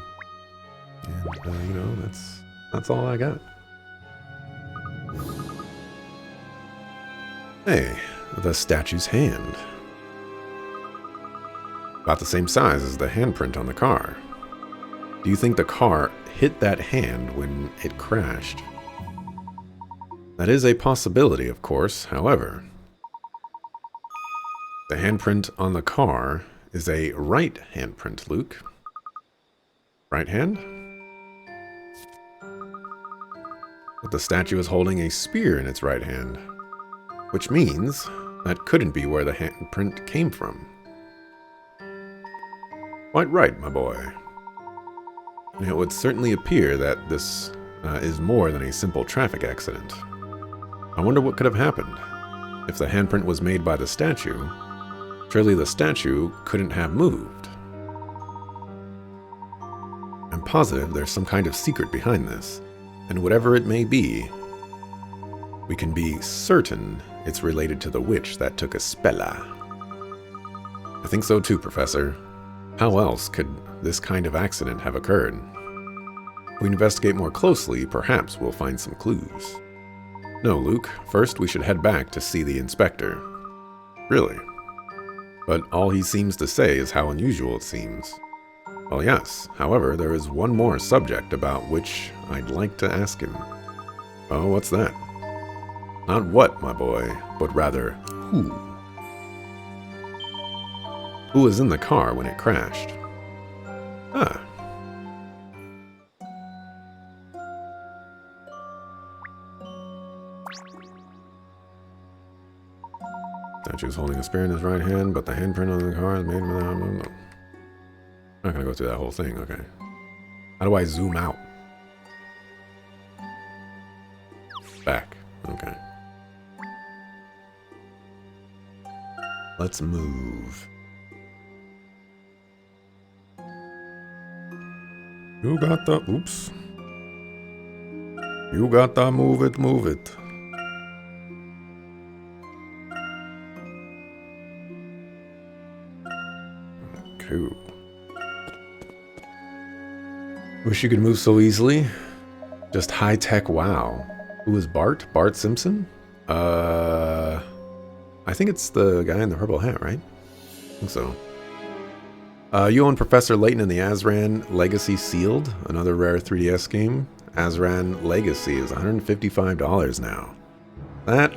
And, you know, that's all I got. Hey, the statue's hand. About the same size as the handprint on the car. Do you think the car hit that hand when it crashed? That is a possibility, of course. However, the handprint on the car is a right handprint, Luke. Right hand? But the statue is holding a spear in its right hand, which means that couldn't be where the handprint came from. Quite right, my boy. It would certainly appear that this is more than a simple traffic accident. I wonder what could have happened. If the handprint was made by the statue, surely the statue couldn't have moved. I'm positive there's some kind of secret behind this, and whatever it may be, we can be certain it's related to the witch that took Espella. I think so too, Professor. How else could this kind of accident have occurred? If we investigate more closely, perhaps we'll find some clues. No, Luke. First, we should head back to see the inspector. Really? But all he seems to say is how unusual it seems. Well, yes. However, there is one more subject about which I'd like to ask him. Oh, what's that? Not what, my boy, but rather who. Who was in the car when it crashed? Ah. Statue's holding a spear in his right hand, but the handprint on the car is made without... I'm not gonna go through that whole thing, okay. How do I zoom out? Back, okay. Let's move. You got the... Oops. You got the move it, move it. Cool. Wish you could move so easily. Just high-tech wow. Who is Bart? Bart Simpson? I think it's the guy in the purple hat, right? I think so. You own Professor Layton and the Azran Legacy Sealed, another rare 3DS game. Azran Legacy is $155 now. That...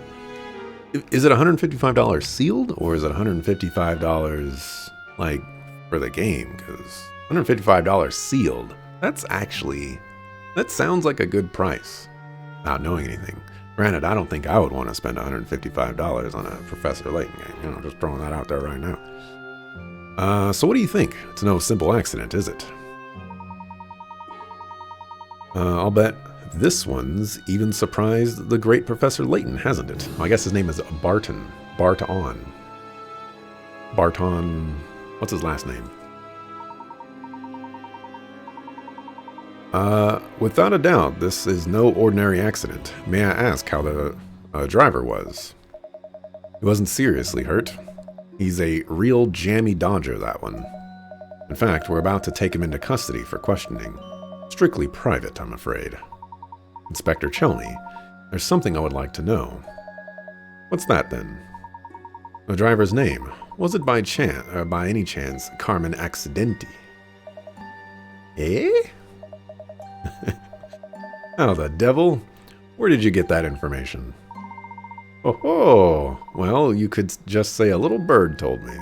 Is it $155 sealed, or is it $155, like, for the game? Because $155 sealed, that's actually... That sounds like a good price, not knowing anything. Granted, I don't think I would want to spend $155 on a Professor Layton game. You know, just throwing that out there right now. So what do you think? It's no simple accident, is it? I'll bet this one's even surprised the great Professor Layton, hasn't it? Well, I guess his name is Barton. Barton. What's his last name? Without a doubt, this is no ordinary accident. May I ask how the driver was? He wasn't seriously hurt. He's a real jammy dodger, that one. In fact, we're about to take him into custody for questioning. Strictly private, I'm afraid. Inspector Chelney, there's something I would like to know. What's that, then? The driver's name. Was it by any chance, Carmen Accidenti? Eh? How the devil? Where did you get that information? Oh, well, you could just say a little bird told me.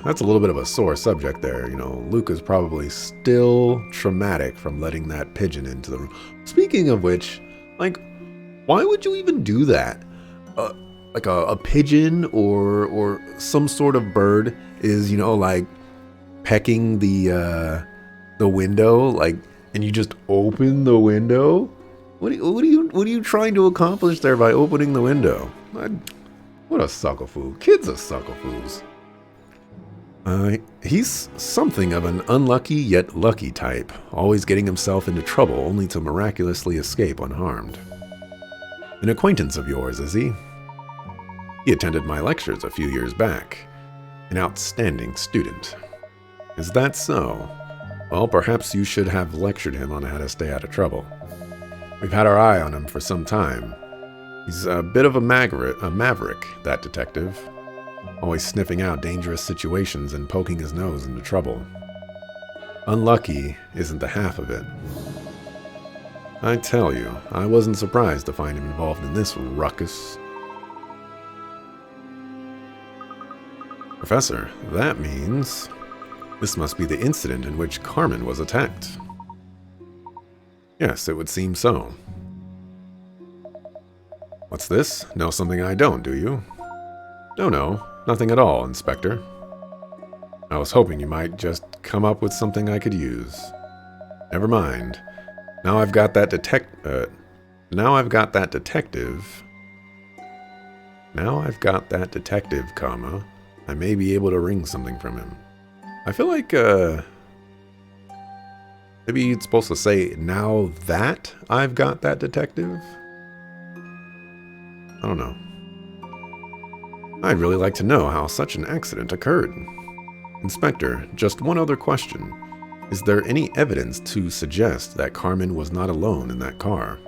That's a little bit of a sore subject there. You know, Luke is probably still traumatic from letting that pigeon into the room. Speaking of which, like, why would you even do that? Like a pigeon or some sort of bird is, you know, like pecking the the window, like, and you just open the window? What are you trying to accomplish there by opening the window? What a sucker fool. Kids are sucker fools. He's something of an unlucky yet lucky type, always getting himself into trouble only to miraculously escape unharmed. An acquaintance of yours, is he? He attended my lectures a few years back. An outstanding student. Is that so? Well, perhaps you should have lectured him on how to stay out of trouble. We've had our eye on him for some time. He's a bit of a maverick, that detective. Always sniffing out dangerous situations and poking his nose into trouble. Unlucky isn't the half of it. I tell you, I wasn't surprised to find him involved in this ruckus. Professor, that means this must be the incident in which Carmen was attacked. Yes, it would seem so. What's this? Know something I don't, do you? No, nothing at all, Inspector. I was hoping you might just come up with something I could use. Never mind. Now I've got that detective. Comma. I may be able to wring something from him. I feel like, maybe it's supposed to say, now that I've got that detective? I don't know. I'd really like to know how such an accident occurred. Inspector, just one other question. Is there any evidence to suggest that Carmen was not alone in that car?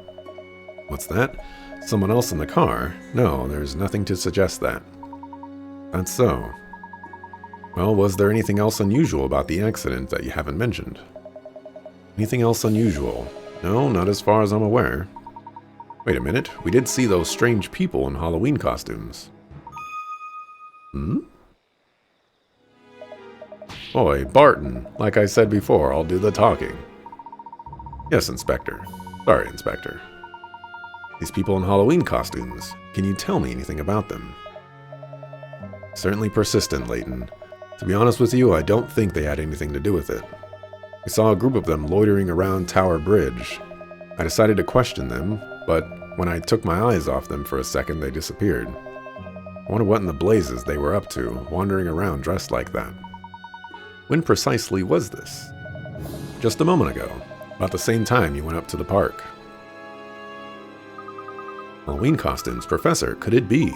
What's that? Someone else in the car? No, there's nothing to suggest that. That's so. Well, was there anything else unusual about the accident that you haven't mentioned? Anything else unusual? No, not as far as I'm aware. Wait a minute, we did see those strange people in Halloween costumes. Boy, Barton, like I said before, I'll do the talking. Yes, Inspector. Sorry, Inspector. These people in Halloween costumes, can you tell me anything about them? Certainly persistent, Layton. To be honest with you, I don't think they had anything to do with it. We saw a group of them loitering around Tower Bridge. I decided to question them, but when I took my eyes off them for a second, they disappeared. I wonder what in the blazes they were up to, wandering around dressed like that. When precisely was this? Just a moment ago, about the same time you went up to the park. Halloween costumes, Professor, could it be?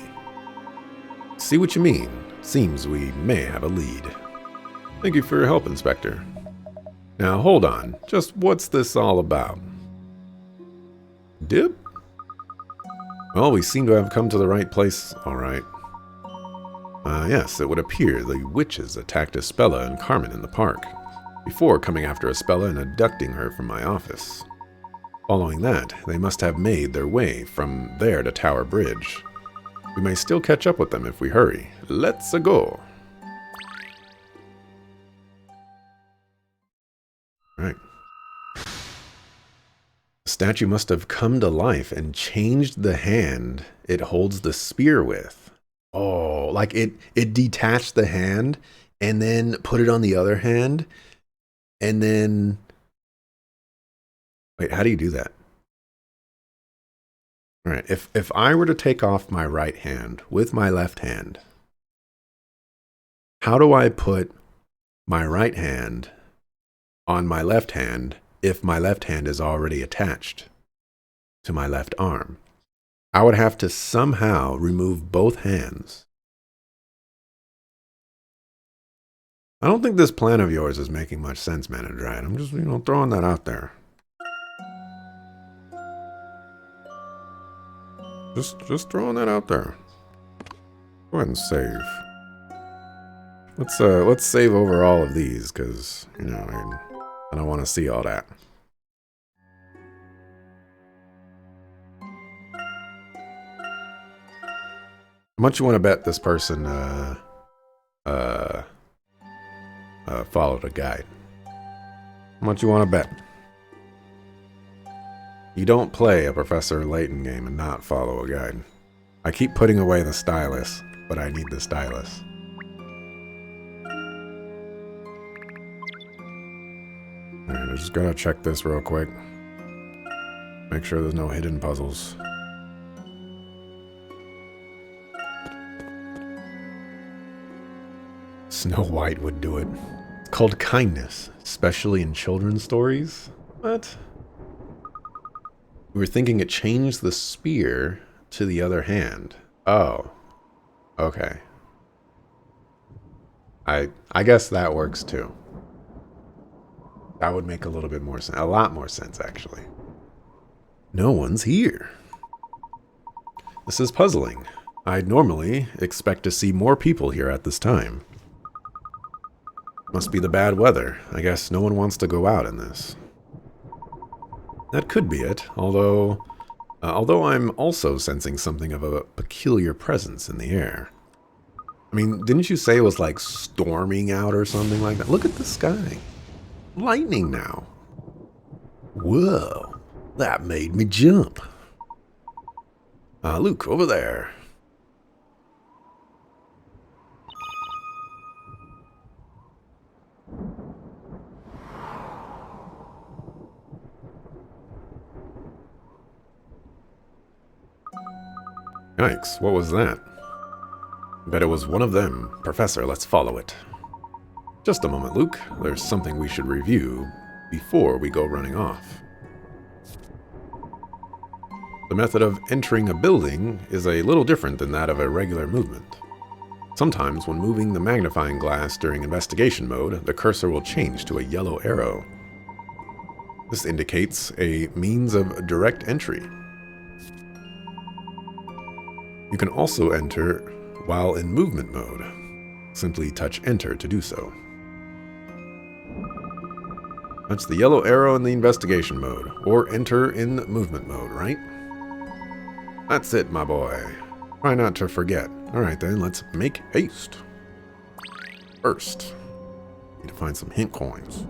See what you mean. Seems we may have a lead. Thank you for your help, Inspector. Now, hold on. Just what's this all about? Dip? Well, we seem to have come to the right place, all right. Yes, it would appear the witches attacked Espella and Carmen in the park, before coming after Espella and abducting her from my office. Following that, they must have made their way from there to Tower Bridge. We may still catch up with them if we hurry. Let's go! Right. The statue must have come to life and changed the hand it holds the spear with. Oh, like it detached the hand and then put it on the other hand and then... Wait, how do you do that? All right, if I were to take off my right hand with my left hand, how do I put my right hand on my left hand if my left hand is already attached to my left arm? I would have to somehow remove both hands. I don't think this plan of yours is making much sense, Manager Wright. I'm just, throwing that out there. Just throwing that out there. Go ahead and save. Let's save over all of these, because, I don't want to see all that. How much you want to bet this person followed a guide? How much you want to bet? You don't play a Professor Layton game and not follow a guide. I keep putting away the stylus, but I need the stylus. Alright, I just gotta check this real quick. Make sure there's no hidden puzzles. Snow White would do it. It's called kindness, especially in children's stories. What? We were thinking it changed the spear to the other hand. Oh. Okay. I guess that works too. That would make a little bit more sense. A lot more sense, actually. No one's here. This is puzzling. I'd normally expect to see more people here at this time. Must be the bad weather. I guess no one wants to go out in this. That could be it, although I'm also sensing something of a peculiar presence in the air. I mean, didn't you say it was like storming out or something like that? Look at the sky. Lightning now. Whoa, that made me jump. Luke, over there. Yikes, what was that? Bet it was one of them. Professor, let's follow it. Just a moment, Luke. There's something we should review before we go running off. The method of entering a building is a little different than that of a regular movement. Sometimes when moving the magnifying glass during investigation mode, the cursor will change to a yellow arrow. This indicates a means of direct entry. You can also enter while in movement mode. Simply touch enter to do so. That's the yellow arrow in the investigation mode, or enter in movement mode, right? That's it, my boy. Try not to forget. Alright then, let's make haste. First, need to find some hint coins.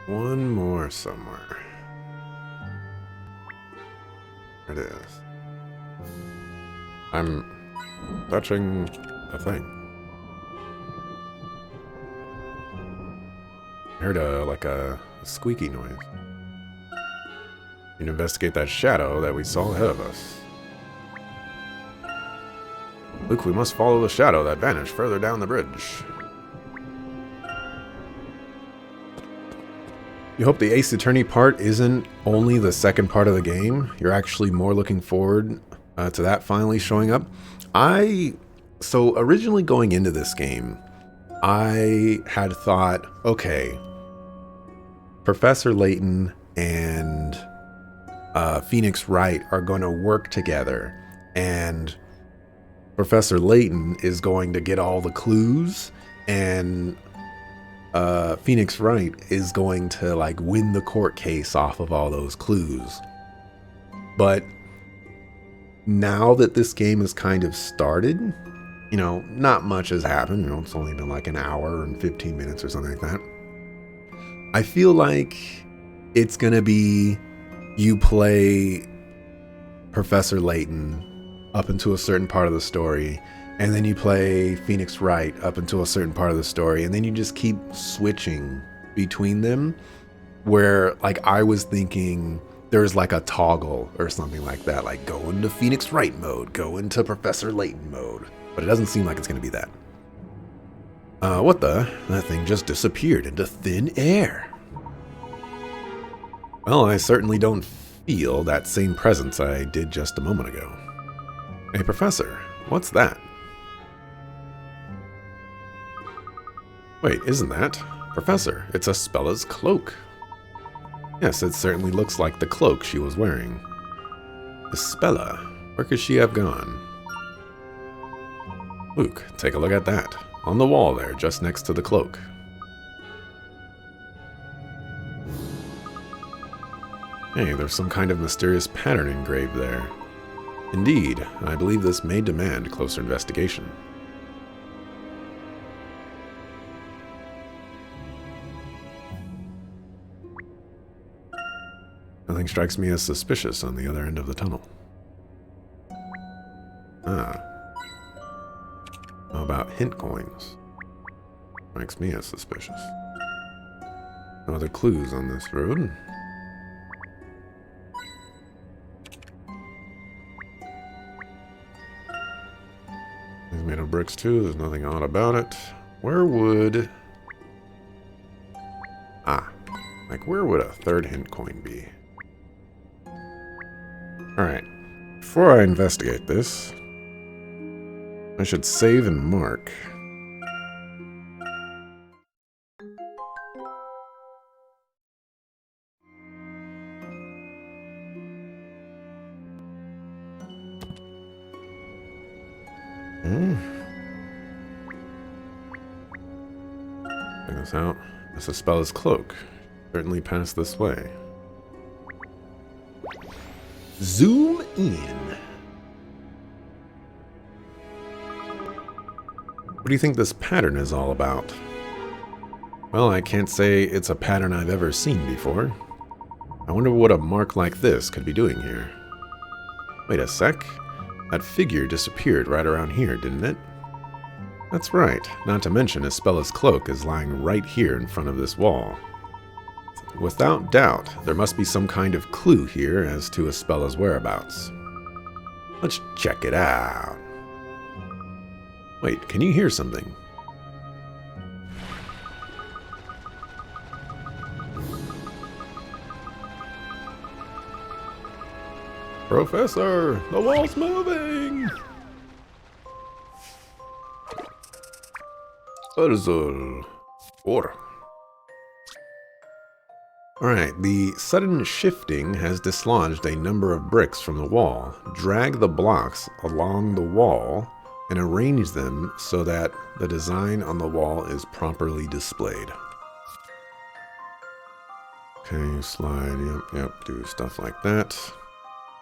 One more somewhere. There it is. I'm touching the thing. I heard a squeaky noise. You can investigate that shadow that we saw ahead of us. Luke, we must follow the shadow that vanished further down the bridge. You hope the Ace Attorney part isn't only the second part of the game. You're actually more looking forward to that finally showing up. So originally going into this game, I had thought, okay, Professor Layton and Phoenix Wright are going to work together, and Professor Layton is going to get all the clues, and Phoenix Wright is going to like win the court case off of all those clues. But now that this game has kind of started, you know, not much has happened. You know, it's only been like an hour and 15 minutes or something like that. I feel like it's gonna be you play Professor Layton up into a certain part of the story, and then you play Phoenix Wright up until a certain part of the story, and then you just keep switching between them, where like I was thinking there's like a toggle or something like that, like go into Phoenix Wright mode, go into Professor Layton mode, but it doesn't seem like it's going to be that. What the? That thing just disappeared into thin air. Well, I certainly don't feel that same presence I did just a moment ago. Hey, Professor, what's that? Wait, isn't that? Professor, it's Ispella's cloak. Yes, it certainly looks like the cloak she was wearing. Ispella, where could she have gone? Luke, take a look at that. On the wall there, just next to the cloak. Hey, there's some kind of mysterious pattern engraved there. Indeed, I believe this may demand closer investigation. Nothing strikes me as suspicious on the other end of the tunnel. Ah. How about hint coins? Strikes me as suspicious. No other clues on this road. It's made of bricks too, there's nothing odd about it. Where would... where would a third hint coin be? Alright, before I investigate this, I should save and mark. Check this out. This is Spella's cloak. Certainly pass this way. Zoom in. What do you think this pattern is all about? Well, I can't say it's a pattern I've ever seen before. I wonder what a mark like this could be doing here. Wait a sec. That figure disappeared right around here, didn't it? That's right. Not to mention Ispella's cloak is lying right here in front of this wall. Without doubt, there must be some kind of clue here as to Ispella's whereabouts. Let's check it out. Wait, can you hear something? Professor, the wall's moving! Puzzle 4. Alright, the sudden shifting has dislodged a number of bricks from the wall. Drag the blocks along the wall and arrange them so that the design on the wall is properly displayed. Okay, slide, yep, do stuff like that.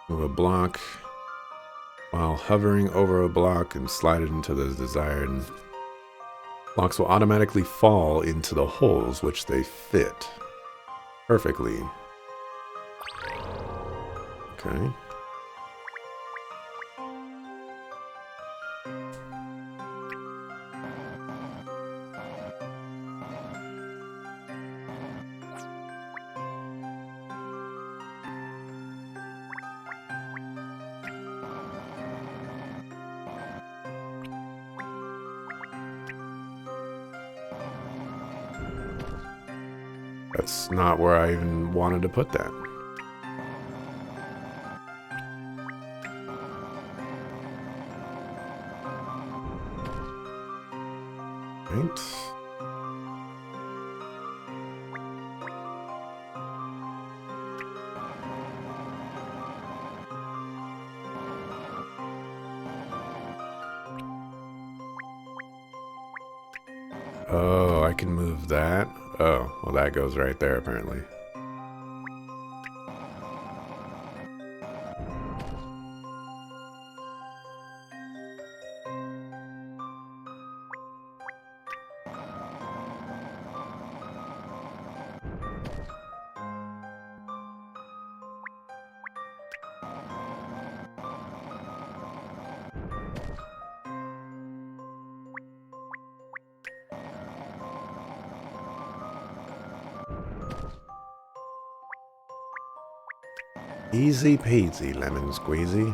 Move a block while hovering over a block and slide it into the desired. Blocks will automatically fall into the holes which they fit perfectly. Okay. That's not where I even wanted to put that. Right. Oh, I can move that. Oh, well that goes right there apparently. Easy peasy, lemon squeezy.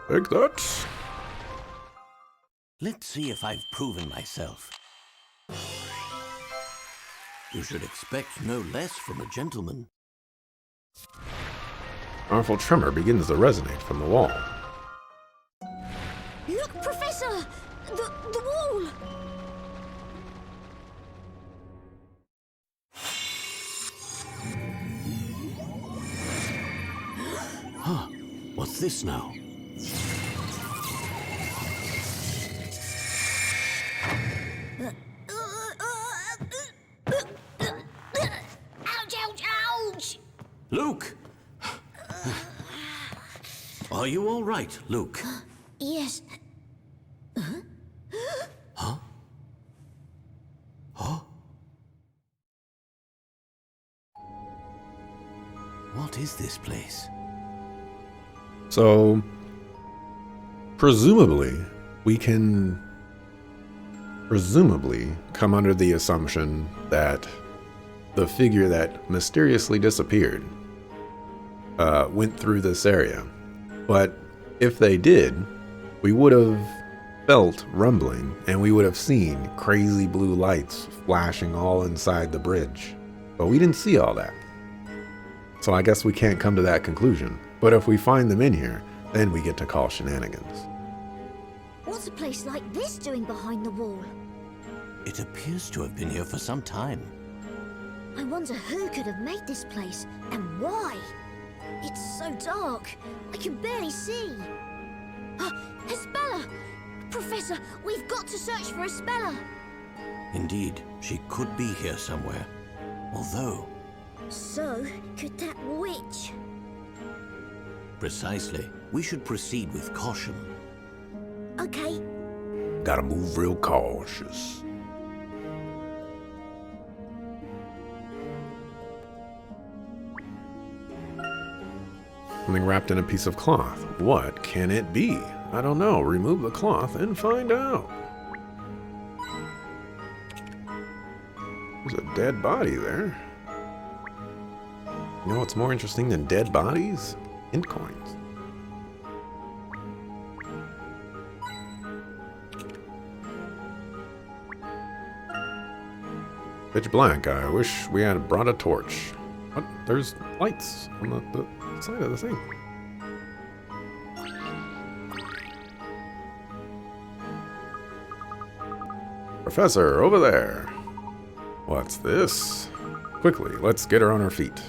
Take that. Let's see if I've proven myself. You should expect no less from a gentleman. Powerful tremor begins to resonate from the wall. Look, Professor! The wall! Huh. What's this now? Ouch, ouch, ouch! Luke! Are you all right, Luke? Yes. is this place? So, presumably, we can come under the assumption that the figure that mysteriously disappeared went through this area. But if they did, we would have felt rumbling, and we would have seen crazy blue lights flashing all inside the bridge. But we didn't see all that. So I guess we can't come to that conclusion. But if we find them in here, then we get to call shenanigans. What's a place like this doing behind the wall? It appears to have been here for some time. I wonder who could have made this place, and why? It's so dark, I can barely see. Espella! Professor, we've got to search for Espella! Indeed, she could be here somewhere. Although... So, could that witch? Precisely. We should proceed with caution. Okay. Gotta move real cautious. Something wrapped in a piece of cloth. What can it be? I don't know. Remove the cloth and find out. There's a dead body there. You know what's more interesting than dead bodies? Int coins. Pitch black. I wish we had brought a torch. What? There's lights on the side of the thing. Professor, over there. What's this? Quickly, let's get her on her feet.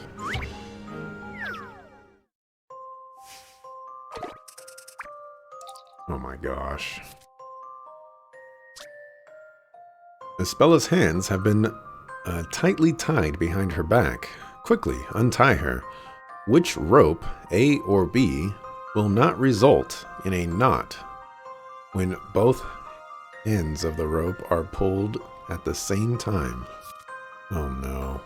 Oh my gosh. Espella's hands have been tightly tied behind her back. Quickly, untie her. Which rope, A or B, will not result in a knot when both ends of the rope are pulled at the same time? Oh no.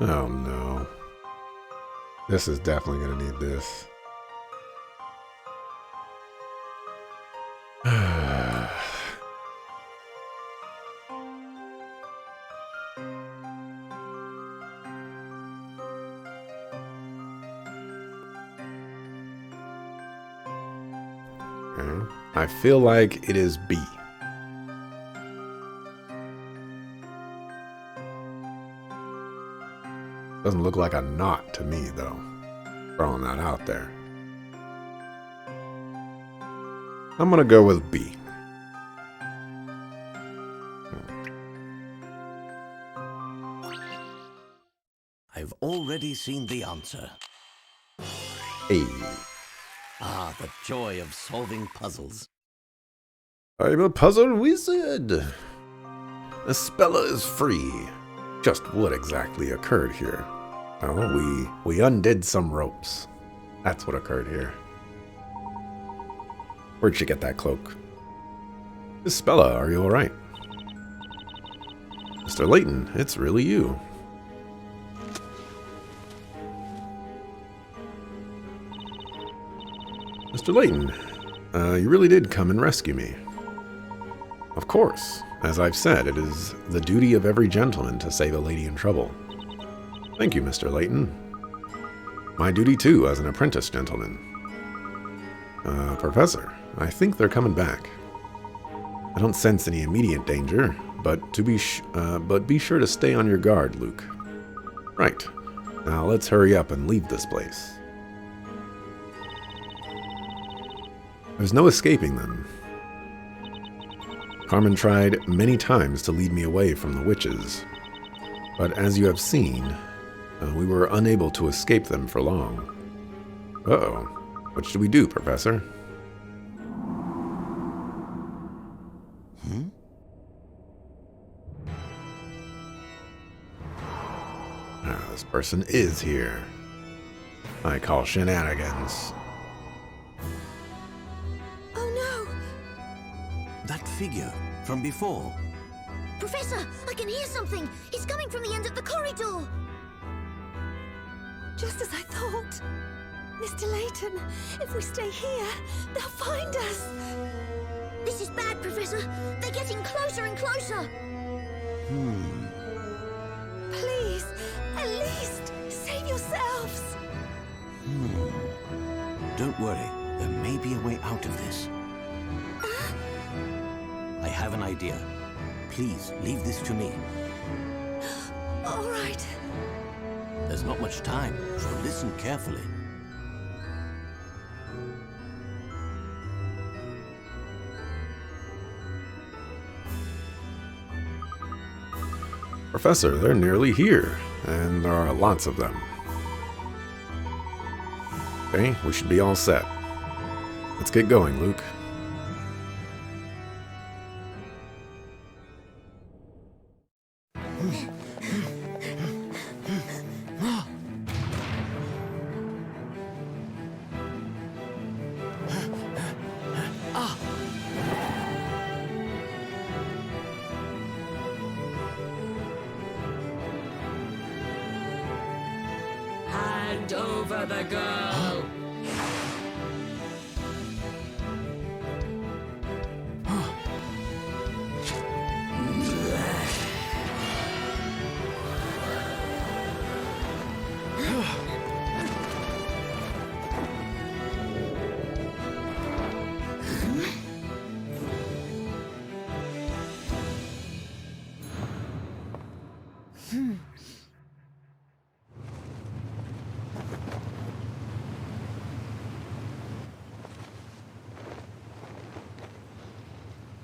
Oh no. This is definitely gonna need this. Okay. I feel like it is B. Doesn't look like a knot to me, though. Throwing that out there. I'm gonna go with B. I've already seen the answer. A. Ah, the joy of solving puzzles. I'm a puzzle wizard. Espella is free. Just what exactly occurred here? Oh, we undid some ropes. That's what occurred here. Where'd she get that cloak? Espella, are you alright? Mr. Layton, it's really you. Mr. Layton, you really did come and rescue me. Of course. As I've said, it is the duty of every gentleman to save a lady in trouble. Thank you, Mr. Layton. My duty, too, as an apprentice gentleman. Professor, I think they're coming back. I don't sense any immediate danger, but be sure to stay on your guard, Luke. Right. Now let's hurry up and leave this place. There's no escaping them. Carmen tried many times to lead me away from the witches, but as you have seen, we were unable to escape them for long. Uh-oh. What should we do, Professor? This person is here. I call shenanigans. Oh no! That figure from before. Professor, I can hear something. It's coming from the end of the corridor. Just as I thought. Mr. Layton, if we stay here, they'll find us. This is bad, Professor. They're getting closer and closer. Please, at least, save yourselves. Don't worry. There may be a way out of this. I have an idea. Please, leave this to me. All right. There's not much time, so listen carefully. Professor, they're nearly here, and there are lots of them. Okay, we should be all set. Let's get going, Luke. Hand over the girl!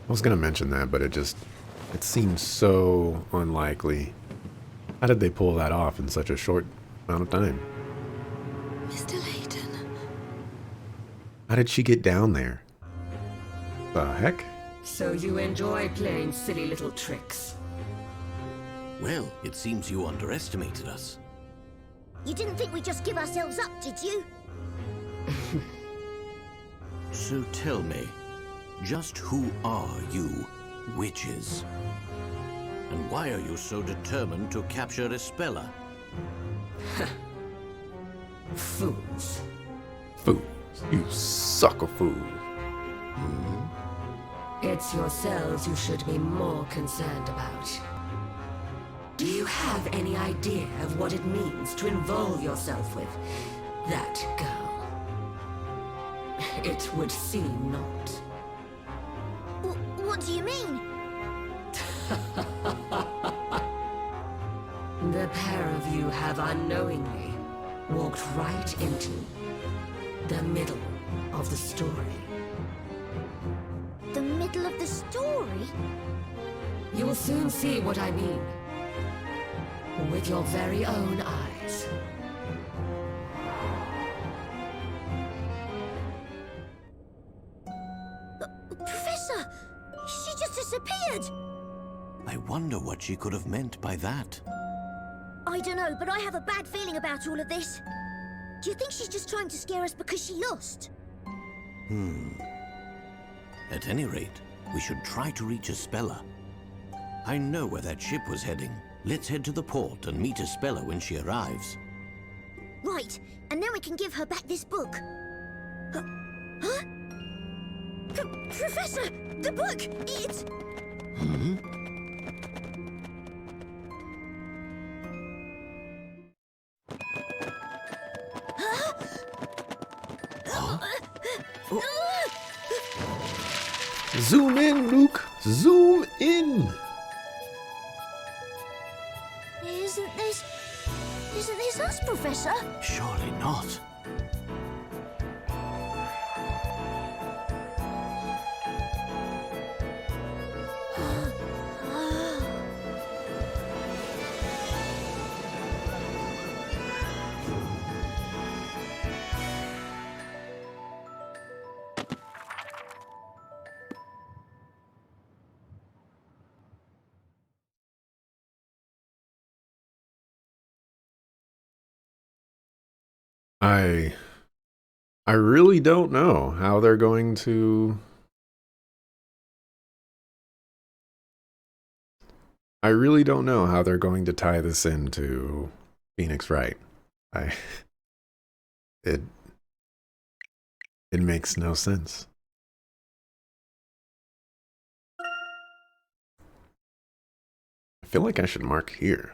I was gonna mention that, but it seems so unlikely. How did they pull that off in such a short amount of time? Mr. Layton. How did she get down there? The heck? So you enjoy playing silly little tricks? Well, it seems you underestimated us. You didn't think we'd just give ourselves up, did you? So tell me, just who are you, witches? And why are you so determined to capture Espella? Fools. Fools. You sucker fool. It's yourselves you should be more concerned about. Do you have any idea of what it means to involve yourself with that girl? It would seem not. What do you mean? The pair of you have unknowingly walked right into the middle of the story. The middle of the story? You will soon see what I mean. With your very own eyes. Professor! She just disappeared! I wonder what she could have meant by that. I don't know, but I have a bad feeling about all of this. Do you think she's just trying to scare us because she lost? At any rate, we should try to reach Espella. I know where that ship was heading. Let's head to the port and meet Espella when she arrives. Right, and then we can give her back this book. Huh? Professor! The book! It's... Zoom in, Luke. Zoom in. Isn't this us, Professor? Surely not. I really don't know how they're going to I really don't know how they're going to tie this into Phoenix Wright. I it makes no sense. I feel like I should mark here.